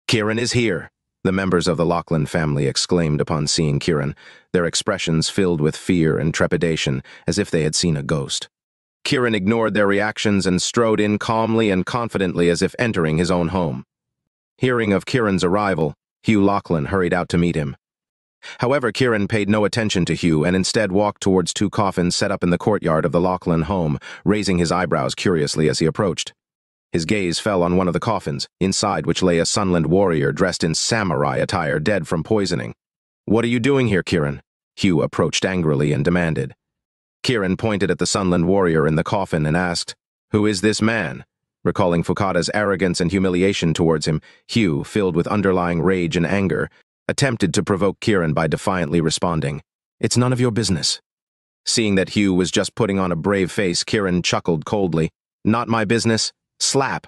"Kiran is here," the members of the Lachlan family exclaimed upon seeing Kiran, their expressions filled with fear and trepidation, as if they had seen a ghost. Kiran ignored their reactions and strode in calmly and confidently as if entering his own home. Hearing of Kiran's arrival, Hugh Lachlan hurried out to meet him. However, Kiran paid no attention to Hugh and instead walked towards two coffins set up in the courtyard of the Lachlan home, raising his eyebrows curiously as he approached. His gaze fell on one of the coffins, inside which lay a Sunland warrior dressed in samurai attire, dead from poisoning. "What are you doing here, Kiran?" Hugh approached angrily and demanded. Kiran pointed at the Sunland warrior in the coffin and asked, "Who is this man?" Recalling Fukada's arrogance and humiliation towards him, Hugh, filled with underlying rage and anger, attempted to provoke Kiran by defiantly responding, "It's none of your business." Seeing that Hugh was just putting on a brave face, Kiran chuckled coldly. "Not my business? Slap."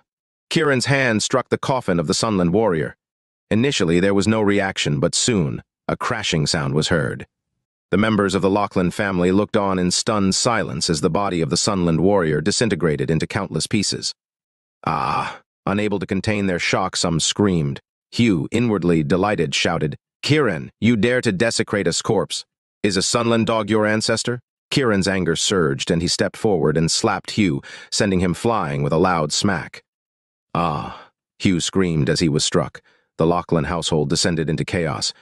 Kiran's hand struck the coffin of the Sunland warrior. Initially, there was no reaction, but soon, a crashing sound was heard. The members of the Lachlan family looked on in stunned silence as the body of the Sunland warrior disintegrated into countless pieces. "Ah!" Unable to contain their shock, some screamed. Hugh, inwardly delighted, shouted, "Kiran, you dare to desecrate a corpse? Is a Sunland dog your ancestor?" Kiran's anger surged, and he stepped forward and slapped Hugh, sending him flying with a loud smack. "Ah!" Hugh screamed as he was struck. The Lachlan household descended into chaos.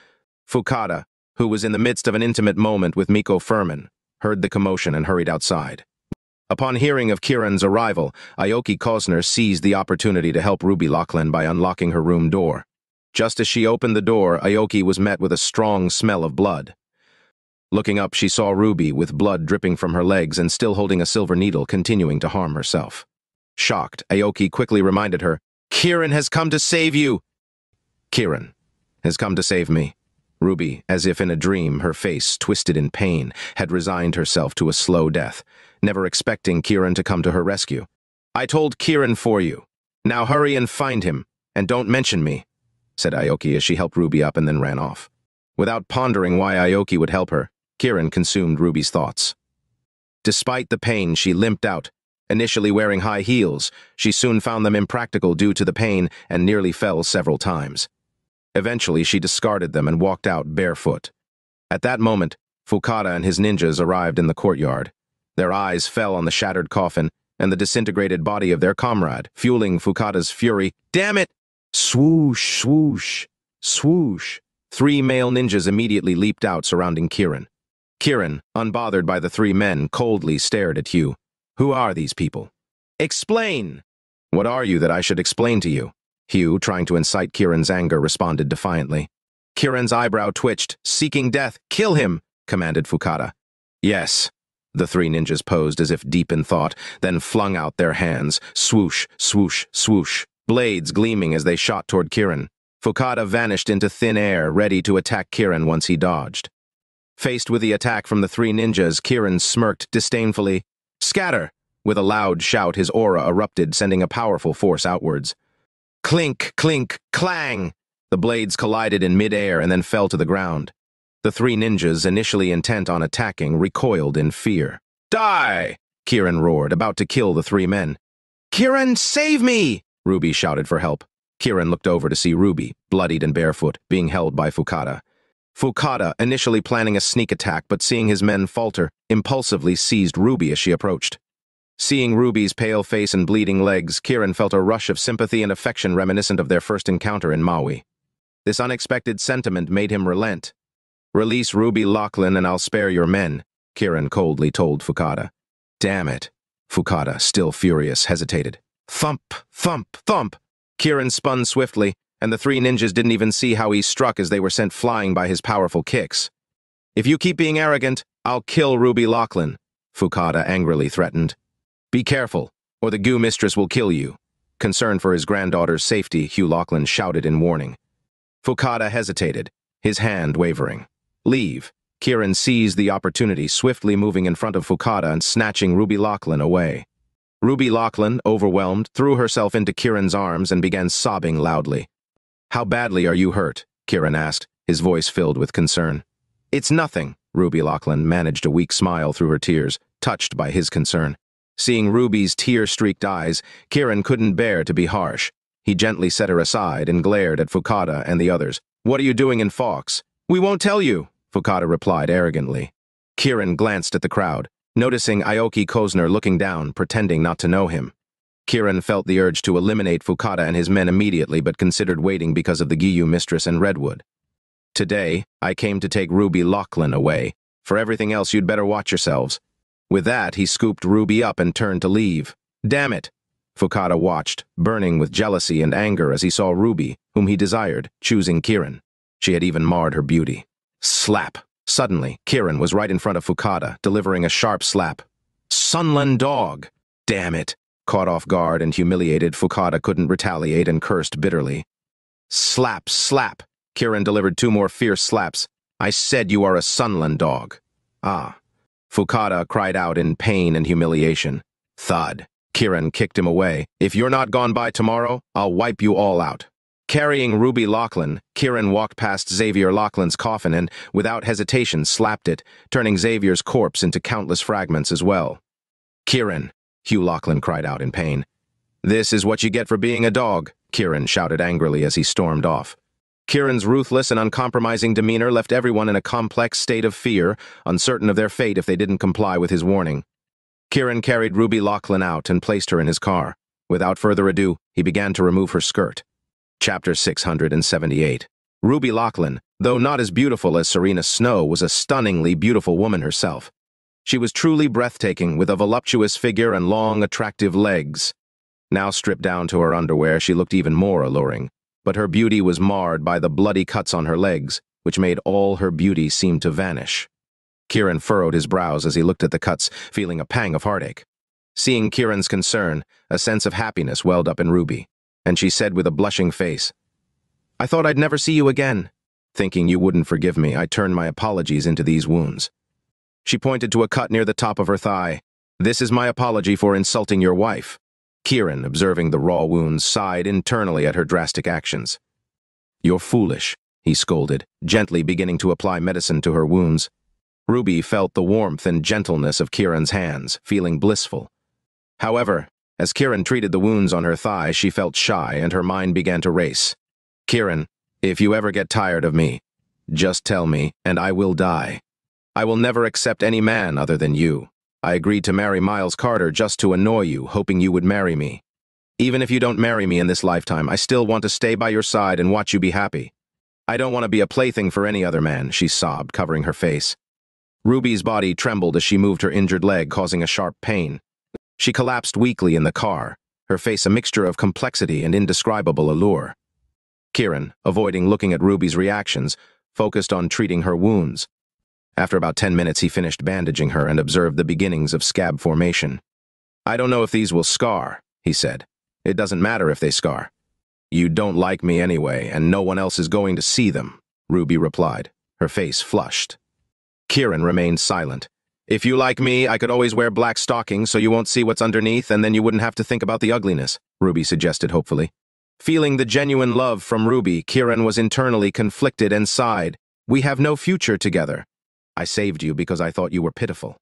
Fukada, who was in the midst of an intimate moment with Miko Furman, heard the commotion and hurried outside. Upon hearing of Kiran's arrival, Aoki Kosner seized the opportunity to help Ruby Lachlan by unlocking her room door. Just as she opened the door, Aoki was met with a strong smell of blood. Looking up, she saw Ruby, with blood dripping from her legs and still holding a silver needle, continuing to harm herself. Shocked, Aoki quickly reminded her, "Kiran has come to save you!" "Kiran has come to save me." Ruby, as if in a dream, her face twisted in pain, had resigned herself to a slow death, never expecting Kiran to come to her rescue. "I told Kiran for you. Now hurry and find him, and don't mention me," said Aoki as she helped Ruby up and then ran off. Without pondering why Aoki would help her, Kiran consumed Ruby's thoughts. Despite the pain, she limped out. Initially wearing high heels, she soon found them impractical due to the pain and nearly fell several times. Eventually, she discarded them and walked out barefoot. At that moment, Fukada and his ninjas arrived in the courtyard. Their eyes fell on the shattered coffin and the disintegrated body of their comrade, fueling Fukada's fury. "Damn it!" Swoosh, swoosh, swoosh. 3 male ninjas immediately leaped out, surrounding Kiran. Kiran, unbothered by the 3 men, coldly stared at Hugh. "Who are these people?" "Explain!" "What are you that I should explain to you?" Hugh, trying to incite Kiran's anger, responded defiantly. Kiran's eyebrow twitched. "Seeking death, kill him!" commanded Fukada. "Yes." The 3 ninjas posed as if deep in thought, then flung out their hands. Swoosh, swoosh, swoosh. Blades gleaming as they shot toward Kiran. Fukada vanished into thin air, ready to attack Kiran once he dodged. Faced with the attack from the 3 ninjas, Kiran smirked disdainfully. "Scatter!" With a loud shout, his aura erupted, sending a powerful force outwards. Clink, clink, clang! The blades collided in mid-air and then fell to the ground. The 3 ninjas, initially intent on attacking, recoiled in fear. "Die!" Kiran roared, about to kill the 3 men. "Kiran, save me!" Ruby shouted for help. Kiran looked over to see Ruby, bloodied and barefoot, being held by Fukada. Fukada, initially planning a sneak attack but seeing his men falter, impulsively seized Ruby as she approached. Seeing Ruby's pale face and bleeding legs, Kiran felt a rush of sympathy and affection reminiscent of their first encounter in Maui. This unexpected sentiment made him relent. "Release Ruby Lachlan and I'll spare your men," Kiran coldly told Fukada. "Damn it." Fukada, still furious, hesitated. Thump, thump, thump. Kiran spun swiftly, and the 3 ninjas didn't even see how he struck as they were sent flying by his powerful kicks. "If you keep being arrogant, I'll kill Ruby Lachlan," Fukada angrily threatened. "Be careful, or the Gu Mistress will kill you." Concerned for his granddaughter's safety, Hugh Lachlan shouted in warning. Fukada hesitated, his hand wavering. "Leave." Kiran seized the opportunity, swiftly moving in front of Fukada and snatching Ruby Lachlan away. Ruby Lachlan, overwhelmed, threw herself into Kiran's arms and began sobbing loudly. "How badly are you hurt?" Kiran asked, his voice filled with concern. "It's nothing," Ruby Lachlan managed a weak smile through her tears, touched by his concern. Seeing Ruby's tear-streaked eyes, Kiran couldn't bear to be harsh. He gently set her aside and glared at Fukada and the others. "What are you doing in Fox?" "We won't tell you," Fukada replied arrogantly. Kiran glanced at the crowd. noticing Aoki Kozner looking down, pretending not to know him. Kiran felt the urge to eliminate Fukada and his men immediately but considered waiting because of the Gu Mistress and Redwood. Today, I came to take Ruby Lachlan away. For everything else, you'd better watch yourselves. With that, he scooped Ruby up and turned to leave. Damn it! Fukada watched, burning with jealousy and anger as he saw Ruby, whom he desired, choosing Kiran. She had even marred her beauty. Slap! Suddenly, Kiran was right in front of Fukada, delivering a sharp slap. Sunland dog! Damn it! Caught off guard and humiliated, Fukada couldn't retaliate and cursed bitterly. Slap! Slap! Kiran delivered 2 more fierce slaps. I said you are a Sunland dog. Ah. Fukada cried out in pain and humiliation. Thud. Kiran kicked him away. If you're not gone by tomorrow, I'll wipe you all out. Carrying Ruby Lachlan, Kiran walked past Xavier Lachlan's coffin and, without hesitation, slapped it, turning Xavier's corpse into countless fragments as well. Kiran, Hugh Lachlan cried out in pain. This is what you get for being a dog, Kiran shouted angrily as he stormed off. Kiran's ruthless and uncompromising demeanor left everyone in a complex state of fear, uncertain of their fate if they didn't comply with his warning. Kiran carried Ruby Lachlan out and placed her in his car. Without further ado, he began to remove her skirt. Chapter 678. Ruby Lachlan, though not as beautiful as Serena Snow, was a stunningly beautiful woman herself. She was truly breathtaking, with a voluptuous figure and long, attractive legs. Now stripped down to her underwear, she looked even more alluring. But her beauty was marred by the bloody cuts on her legs, which made all her beauty seem to vanish. Kiran furrowed his brows as he looked at the cuts, feeling a pang of heartache. Seeing Kiran's concern, a sense of happiness welled up in Ruby, and she said with a blushing face, I thought I'd never see you again. Thinking you wouldn't forgive me, I turned my apologies into these wounds. She pointed to a cut near the top of her thigh. This is my apology for insulting your wife. Kiran, observing the raw wounds, sighed internally at her drastic actions. You're foolish, he scolded, gently beginning to apply medicine to her wounds. Ruby felt the warmth and gentleness of Kiran's hands, feeling blissful. However, as Kiran treated the wounds on her thigh, she felt shy and her mind began to race. Kiran, if you ever get tired of me, just tell me, and I will die. I will never accept any man other than you. I agreed to marry Miles Carter just to annoy you, hoping you would marry me. Even if you don't marry me in this lifetime, I still want to stay by your side and watch you be happy. I don't want to be a plaything for any other man, she sobbed, covering her face. Ruby's body trembled as she moved her injured leg, causing a sharp pain. She collapsed weakly in the car, her face a mixture of complexity and indescribable allure. Kiran, avoiding looking at Ruby's reactions, focused on treating her wounds. After about 10 minutes, he finished bandaging her and observed the beginnings of scab formation. I don't know if these will scar, he said. It doesn't matter if they scar. You don't like me anyway, and no one else is going to see them, Ruby replied, her face flushed. Kiran remained silent. If you like me, I could always wear black stockings so you won't see what's underneath and then you wouldn't have to think about the ugliness, Ruby suggested hopefully. Feeling the genuine love from Ruby, Kiran was internally conflicted and sighed. We have no future together. I saved you because I thought you were pitiful.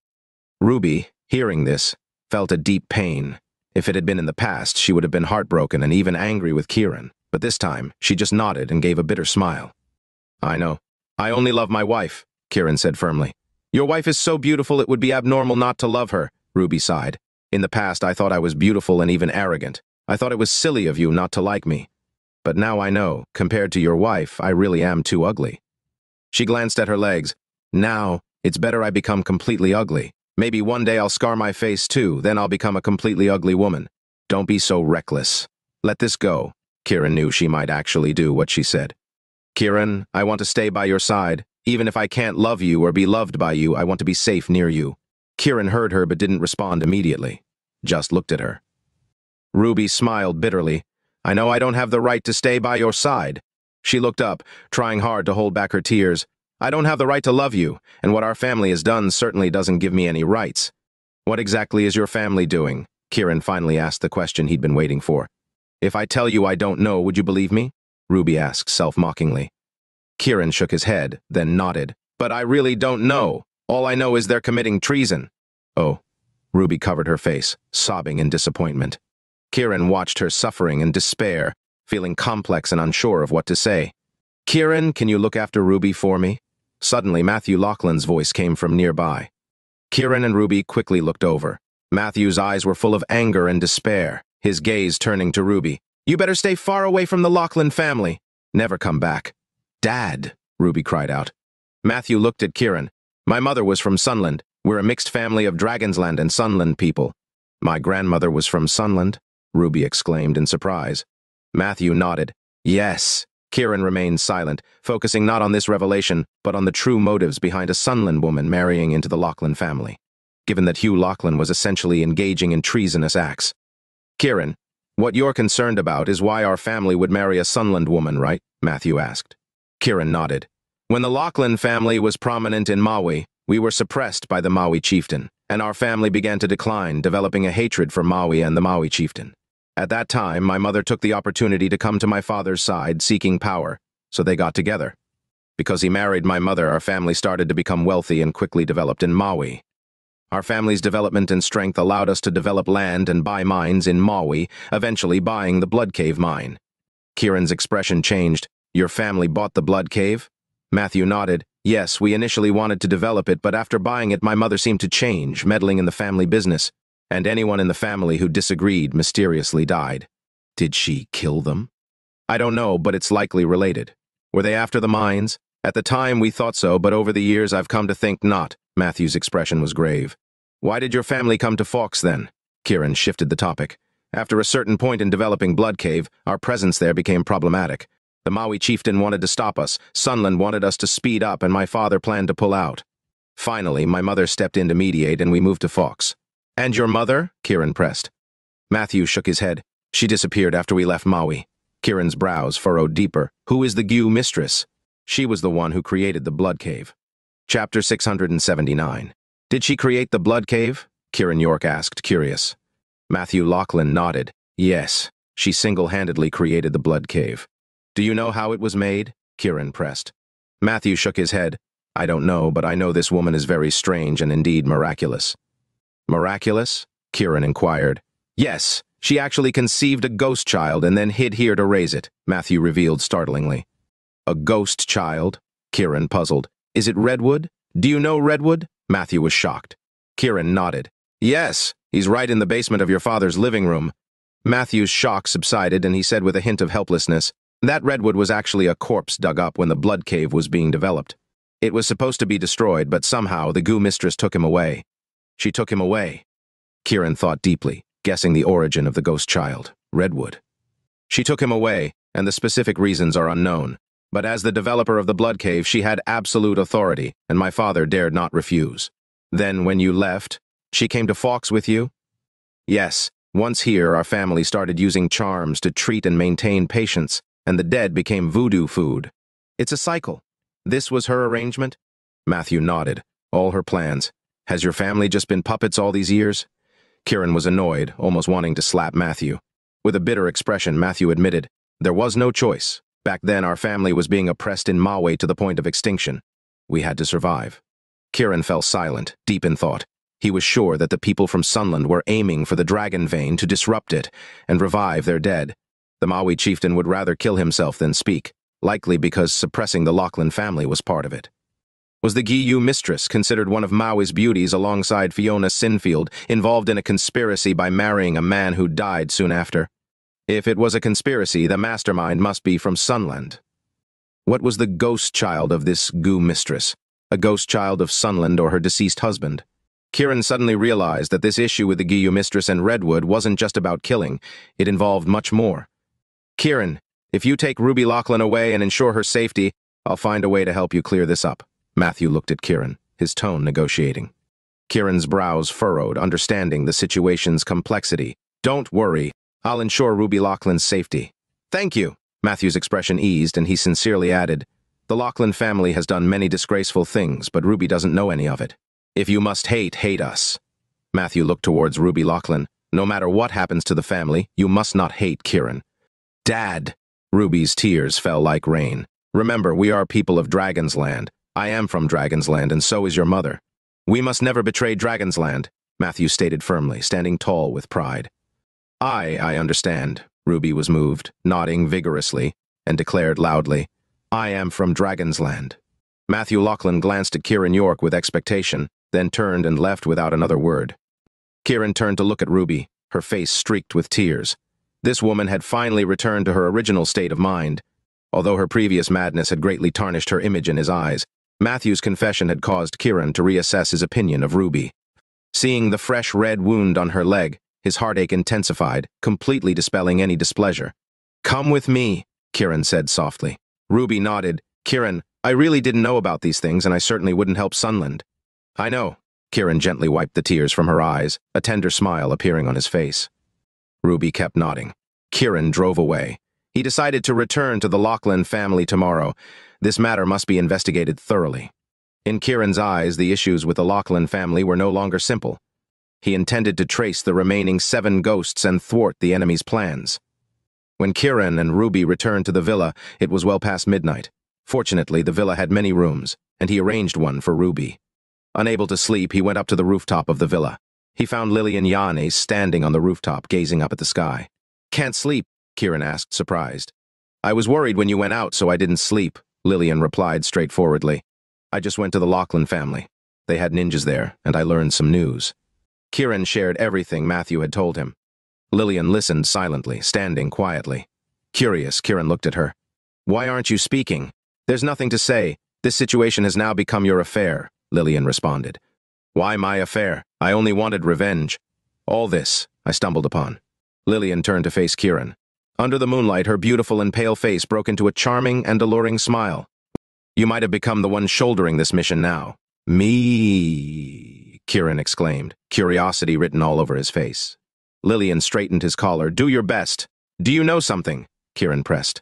Ruby, hearing this, felt a deep pain. If it had been in the past, she would have been heartbroken and even angry with Kiran. But this time, she just nodded and gave a bitter smile. I know. I only love my wife, Kiran said firmly. Your wife is so beautiful it would be abnormal not to love her, Ruby sighed. In the past, I thought I was beautiful and even arrogant. I thought it was silly of you not to like me. But now I know, compared to your wife, I really am too ugly. She glanced at her legs. Now, it's better I become completely ugly. Maybe one day I'll scar my face too, then I'll become a completely ugly woman. Don't be so reckless. Let this go. Kiran knew she might actually do what she said. Kiran, I want to stay by your side. Even if I can't love you or be loved by you, I want to be safe near you. Kiran heard her but didn't respond immediately. Just looked at her. Ruby smiled bitterly. I know I don't have the right to stay by your side. She looked up, trying hard to hold back her tears. I don't have the right to love you, and what our family has done certainly doesn't give me any rights. What exactly is your family doing? Kiran finally asked the question he'd been waiting for. If I tell you I don't know, would you believe me? Ruby asked self-mockingly. Kiran shook his head, then nodded. But I really don't know. All I know is they're committing treason. Oh. Ruby covered her face, sobbing in disappointment. Kiran watched her suffering in despair, feeling complex and unsure of what to say. Kiran, can you look after Ruby for me? Suddenly, Matthew Lachlan's voice came from nearby. Kiran and Ruby quickly looked over. Matthew's eyes were full of anger and despair, his gaze turning to Ruby. "You better stay far away from the Lachlan family. Never come back." "Dad," Ruby cried out. Matthew looked at Kiran. "My mother was from Sunland. We're a mixed family of Dragonsland and Sunland people." "My grandmother was from Sunland?" Ruby exclaimed in surprise. Matthew nodded. "Yes." Kiran remained silent, focusing not on this revelation, but on the true motives behind a Sunland woman marrying into the Lachlan family, given that Hugh Lachlan was essentially engaging in treasonous acts. "Kiran, what you're concerned about is why our family would marry a Sunland woman, right?" Matthew asked. Kiran nodded. "When the Lachlan family was prominent in Maui, we were suppressed by the Maui chieftain, and our family began to decline, developing a hatred for Maui and the Maui chieftain. At that time, my mother took the opportunity to come to my father's side, seeking power, so they got together. Because he married my mother, our family started to become wealthy and quickly developed in Maui. Our family's development and strength allowed us to develop land and buy mines in Maui, eventually buying the Blood Cave mine." Kiran's expression changed. "Your family bought the Blood Cave?" Matthew nodded. "Yes, we initially wanted to develop it, but after buying it, my mother seemed to change, meddling in the family business, and anyone in the family who disagreed mysteriously died." "Did she kill them?" "I don't know, but it's likely related." "Were they after the mines?" "At the time, we thought so, but over the years, I've come to think not." Matthew's expression was grave. "Why did your family come to Fox, then?" Kiran shifted the topic. "After a certain point in developing Blood Cave, our presence there became problematic. The Maui chieftain wanted to stop us, Sunland wanted us to speed up, and my father planned to pull out. Finally, my mother stepped in to mediate, and we moved to Fox." "And your mother?" Kiran pressed. Matthew shook his head. "She disappeared after we left Maui." Kiran's brows furrowed deeper. "Who is the Gu Mistress?" "She was the one who created the Blood Cave." Chapter 679. "Did she create the Blood Cave?" Kiran York asked, curious. Matthew Lachlan nodded. "Yes, she single-handedly created the Blood Cave." "Do you know how it was made?" Kiran pressed. Matthew shook his head. "I don't know, but I know this woman is very strange and indeed miraculous." "Miraculous?" Kiran inquired. "Yes, she actually conceived a ghost child and then hid here to raise it," Matthew revealed startlingly. "A ghost child?" Kiran puzzled. "Is it Redwood? Do you know Redwood?" Matthew was shocked. Kiran nodded. "Yes, he's right in the basement of your father's living room." Matthew's shock subsided and he said with a hint of helplessness, "That Redwood was actually a corpse dug up when the Blood Cave was being developed. It was supposed to be destroyed, but somehow the Gu Mistress took him away." "She took him away?" Kiran thought deeply, guessing the origin of the ghost child, Redwood. "She took him away, and the specific reasons are unknown. But as the developer of the Blood Cave, she had absolute authority, and my father dared not refuse. Then, when you left, she came to Fox with you?" "Yes. Once here, our family started using charms to treat and maintain patients, and the dead became voodoo food. It's a cycle. This was her arrangement?" Matthew nodded. "All her plans. Has your family just been puppets all these years?" Kiran was annoyed, almost wanting to slap Matthew. With a bitter expression, Matthew admitted, "There was no choice. Back then, our family was being oppressed in Maui to the point of extinction. We had to survive." Kiran fell silent, deep in thought. He was sure that the people from Sunland were aiming for the dragon vein to disrupt it and revive their dead. The Maui chieftain would rather kill himself than speak, likely because suppressing the Lachlan family was part of it. Was the Gu Mistress, considered one of Maui's beauties alongside Fiona Sinfield, involved in a conspiracy by marrying a man who died soon after? If it was a conspiracy, the mastermind must be from Sunland. What was the ghost child of this Gu Mistress? A ghost child of Sunland or her deceased husband? Kiran suddenly realized that this issue with the Gu Mistress and Redwood wasn't just about killing, it involved much more. "Kiran, if you take Ruby Lachlan away and ensure her safety, I'll find a way to help you clear this up." Matthew looked at Kiran, his tone negotiating. Kiran's brows furrowed, understanding the situation's complexity. "Don't worry, I'll ensure Ruby Lachlan's safety." "Thank you." Matthew's expression eased, and he sincerely added, "The Lachlan family has done many disgraceful things, but Ruby doesn't know any of it. If you must hate, hate us." Matthew looked towards Ruby Lachlan. "No matter what happens to the family, you must not hate Kiran." "Dad!" Ruby's tears fell like rain. "Remember, we are people of Dragon's Land. I am from Dragon's Land, and so is your mother. We must never betray Dragon's Land," Matthew stated firmly, standing tall with pride. I understand." Ruby was moved, nodding vigorously, and declared loudly, "I am from Dragon's Land." Matthew Lachlan glanced at Kiran York with expectation. then turned and left without another word. Kiran turned to look at Ruby, her face streaked with tears. This woman had finally returned to her original state of mind. Although her previous madness had greatly tarnished her image in his eyes, Matthew's confession had caused Kiran to reassess his opinion of Ruby. Seeing the fresh red wound on her leg, his heartache intensified, completely dispelling any displeasure. "Come with me," Kiran said softly. Ruby nodded. "Kiran, I really didn't know about these things, and I certainly wouldn't help Sunland." "I know." Kiran gently wiped the tears from her eyes, a tender smile appearing on his face. Ruby kept nodding. Kiran drove away. He decided to return to the Lachlan family tomorrow. This matter must be investigated thoroughly. In Kiran's eyes, the issues with the Lachlan family were no longer simple. He intended to trace the remaining 7 ghosts and thwart the enemy's plans. When Kiran and Ruby returned to the villa, it was well past midnight. Fortunately, the villa had many rooms, and he arranged one for Ruby. Unable to sleep, he went up to the rooftop of the villa. He found Lilian Yane standing on the rooftop, gazing up at the sky. "Can't sleep?" Kiran asked, surprised. "I was worried when you went out, so I didn't sleep," Lilian replied straightforwardly. "I just went to the Lachlan family. They had ninjas there, and I learned some news." Kiran shared everything Matthew had told him. Lilian listened silently, standing quietly. Curious, Kiran looked at her. "Why aren't you speaking?" "There's nothing to say. This situation has now become your affair," Lilian responded. "Why my affair? I only wanted revenge. All this I stumbled upon." Lilian turned to face Kiran. Under the moonlight, her beautiful and pale face broke into a charming and alluring smile. "You might have become the one shouldering this mission now." "Me," Kiran exclaimed, curiosity written all over his face. Lilian straightened his collar. "Do your best." "Do you know something?" Kiran pressed.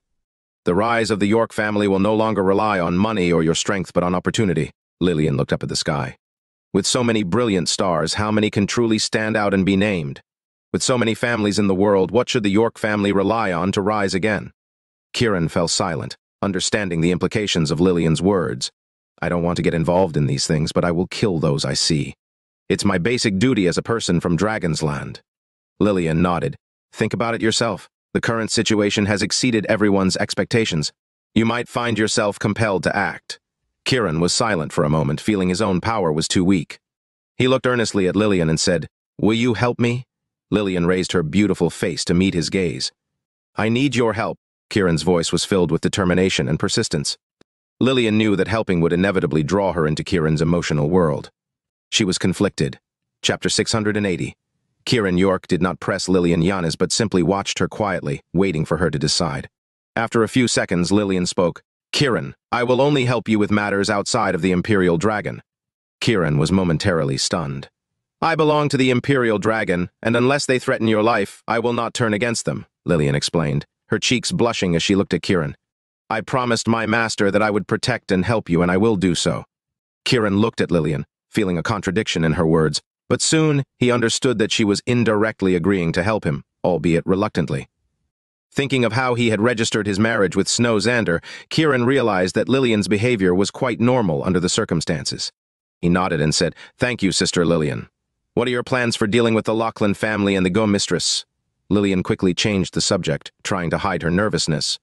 "The rise of the York family will no longer rely on money or your strength, but on opportunity." Lilian looked up at the sky. "With so many brilliant stars, how many can truly stand out and be named? With so many families in the world, what should the York family rely on to rise again?" Kiran fell silent, understanding the implications of Lilian's words. "I don't want to get involved in these things, but I will kill those I see. It's my basic duty as a person from Dragon's Land." Lilian nodded. "Think about it yourself. The current situation has exceeded everyone's expectations. You might find yourself compelled to act." Kiran was silent for a moment, feeling his own power was too weak. He looked earnestly at Lilian and said, "Will you help me?" Lilian raised her beautiful face to meet his gaze. "I need your help." Kiran's voice was filled with determination and persistence. Lilian knew that helping would inevitably draw her into Kiran's emotional world. She was conflicted. Chapter 680. Kiran York did not press Lilian Yanes but simply watched her quietly, waiting for her to decide. After a few seconds, Lilian spoke. "Kiran, I will only help you with matters outside of the Imperial Dragon." Kiran was momentarily stunned. "I belong to the Imperial Dragon, and unless they threaten your life, I will not turn against them," Lilian explained, her cheeks blushing as she looked at Kiran. "I promised my master that I would protect and help you, and I will do so." Kiran looked at Lilian, feeling a contradiction in her words, but soon he understood that she was indirectly agreeing to help him, albeit reluctantly. Thinking of how he had registered his marriage with Snow Xander, Kiran realized that Lilian's behavior was quite normal under the circumstances. He nodded and said, "Thank you, Sister Lilian. What are your plans for dealing with the Lachlan family and the Gu Mistress?" Lilian quickly changed the subject, trying to hide her nervousness.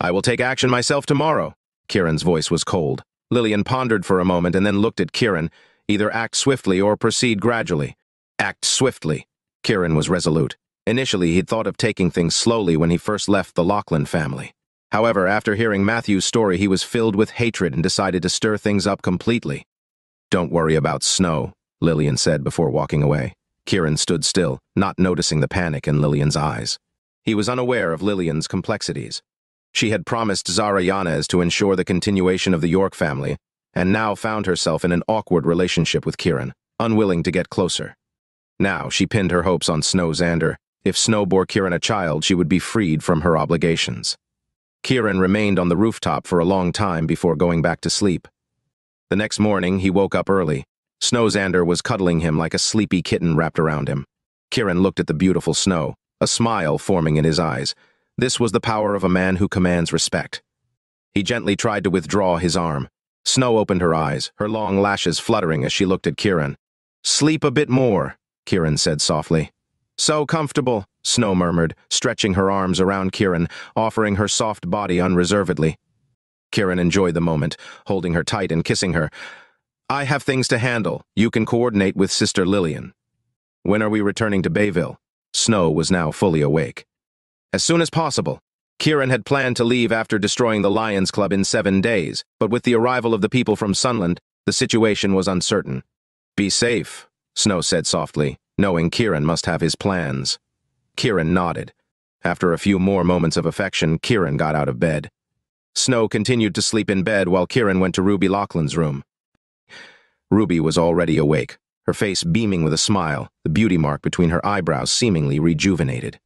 "I will take action myself tomorrow." Kiran's voice was cold. Lilian pondered for a moment and then looked at Kiran. "Either act swiftly or proceed gradually." "Act swiftly." Kiran was resolute. Initially, he'd thought of taking things slowly when he first left the Lachlan family. However, after hearing Matthew's story, he was filled with hatred and decided to stir things up completely. "Don't worry about Snow," Lilian said before walking away. Kiran stood still, not noticing the panic in Lilian's eyes. He was unaware of Lilian's complexities. She had promised Zara Yanez to ensure the continuation of the York family, and now found herself in an awkward relationship with Kiran, unwilling to get closer. Now she pinned her hopes on Snow Xander. If Snow bore Kiran a child, she would be freed from her obligations. Kiran remained on the rooftop for a long time before going back to sleep. The next morning, he woke up early. Snow Xander was cuddling him like a sleepy kitten wrapped around him. Kiran looked at the beautiful Snow, a smile forming in his eyes. This was the power of a man who commands respect. He gently tried to withdraw his arm. Snow opened her eyes, her long lashes fluttering as she looked at Kiran. "Sleep a bit more," Kiran said softly. "So comfortable," Snow murmured, stretching her arms around Kiran, offering her soft body unreservedly. Kiran enjoyed the moment, holding her tight and kissing her. I have things to handle. You can coordinate with Sister Lilian. When are we returning to Bayville? Snow was now fully awake. As soon as possible. Kiran had planned to leave after destroying the Lions Club in 7 days, but with the arrival of the people from Sunland, the situation was uncertain. Be safe, Snow said softly, knowing Kiran must have his plans. Kiran nodded. After a few more moments of affection, Kiran got out of bed. Snow continued to sleep in bed while Kiran went to Ruby Lachlan's room. Ruby was already awake, her face beaming with a smile, the beauty mark between her eyebrows seemingly rejuvenated.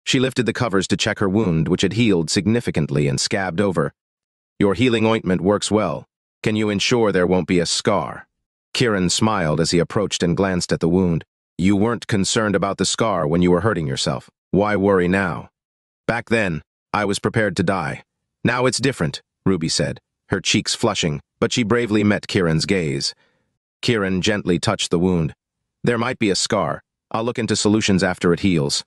She lifted the covers to check her wound, which had healed significantly and scabbed over. Your healing ointment works well. Can you ensure there won't be a scar? Kiran smiled as he approached and glanced at the wound. You weren't concerned about the scar when you were hurting yourself. Why worry now? Back then, I was prepared to die. Now it's different, Ruby said, her cheeks flushing, but she bravely met Kiran's gaze. Kiran gently touched the wound. There might be a scar. I'll look into solutions after it heals.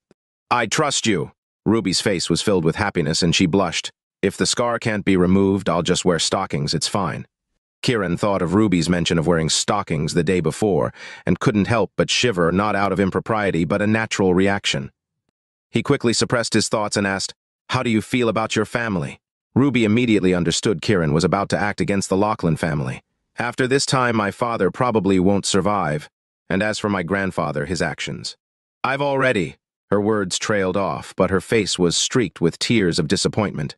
I trust you. Ruby's face was filled with happiness and she blushed. If the scar can't be removed, I'll just wear stockings, it's fine. Kiran thought of Ruby's mention of wearing stockings the day before and couldn't help but shiver, not out of impropriety, but a natural reaction. He quickly suppressed his thoughts and asked, How do you feel about your family? Ruby immediately understood Kiran was about to act against the Lachlan family. After this time, my father probably won't survive, and as for my grandfather, his actions. I've already... Her words trailed off, but her face was streaked with tears of disappointment.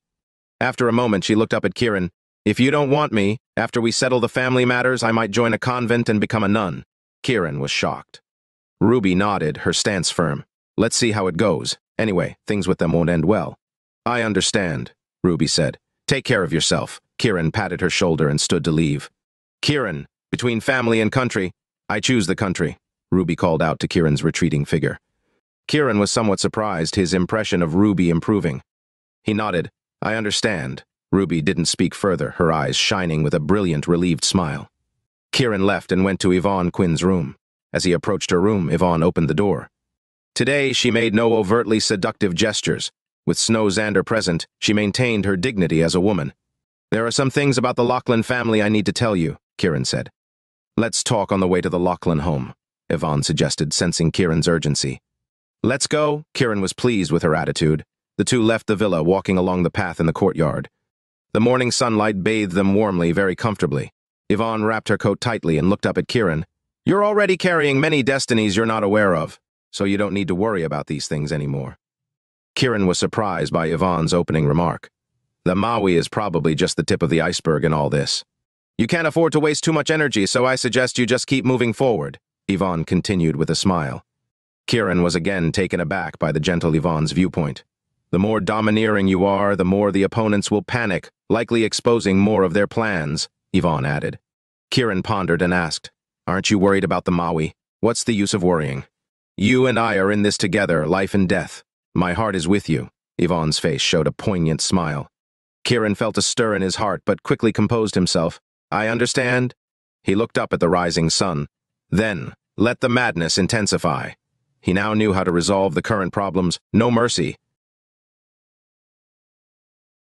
After a moment, she looked up at Kiran. If you don't want me, after we settle the family matters, I might join a convent and become a nun. Kiran was shocked. Ruby nodded, her stance firm. Let's see how it goes. Anyway, things with them won't end well. I understand, Ruby said. Take care of yourself. Kiran patted her shoulder and stood to leave. Kiran, between family and country, I choose the country, Ruby called out to Kiran's retreating figure. Kiran was somewhat surprised, his impression of Ruby improving. He nodded. I understand. Ruby didn't speak further, her eyes shining with a brilliant, relieved smile. Kiran left and went to Yvonne Quinn's room. As he approached her room, Yvonne opened the door. Today, she made no overtly seductive gestures. With Snow Xander present, she maintained her dignity as a woman. There are some things about the Lachlan family I need to tell you, Kiran said. Let's talk on the way to the Lachlan home, Yvonne suggested, sensing Kiran's urgency. Let's go. Kiran was pleased with her attitude. The two left the villa, walking along the path in the courtyard. The morning sunlight bathed them warmly, very comfortably. Yvonne wrapped her coat tightly and looked up at Kiran. You're already carrying many destinies you're not aware of, so you don't need to worry about these things anymore. Kiran was surprised by Yvonne's opening remark. The Maui is probably just the tip of the iceberg in all this. You can't afford to waste too much energy, so I suggest you just keep moving forward, Yvonne continued with a smile. Kiran was again taken aback by the gentle Yvonne's viewpoint. The more domineering you are, the more the opponents will panic, likely exposing more of their plans, Yvonne added. Kiran pondered and asked, Aren't you worried about the Maui? What's the use of worrying? You and I are in this together, life and death. My heart is with you. Yvonne's face showed a poignant smile. Kiran felt a stir in his heart, but quickly composed himself. I understand. He looked up at the rising sun. Then, let the madness intensify. He now knew how to resolve the current problems. No mercy,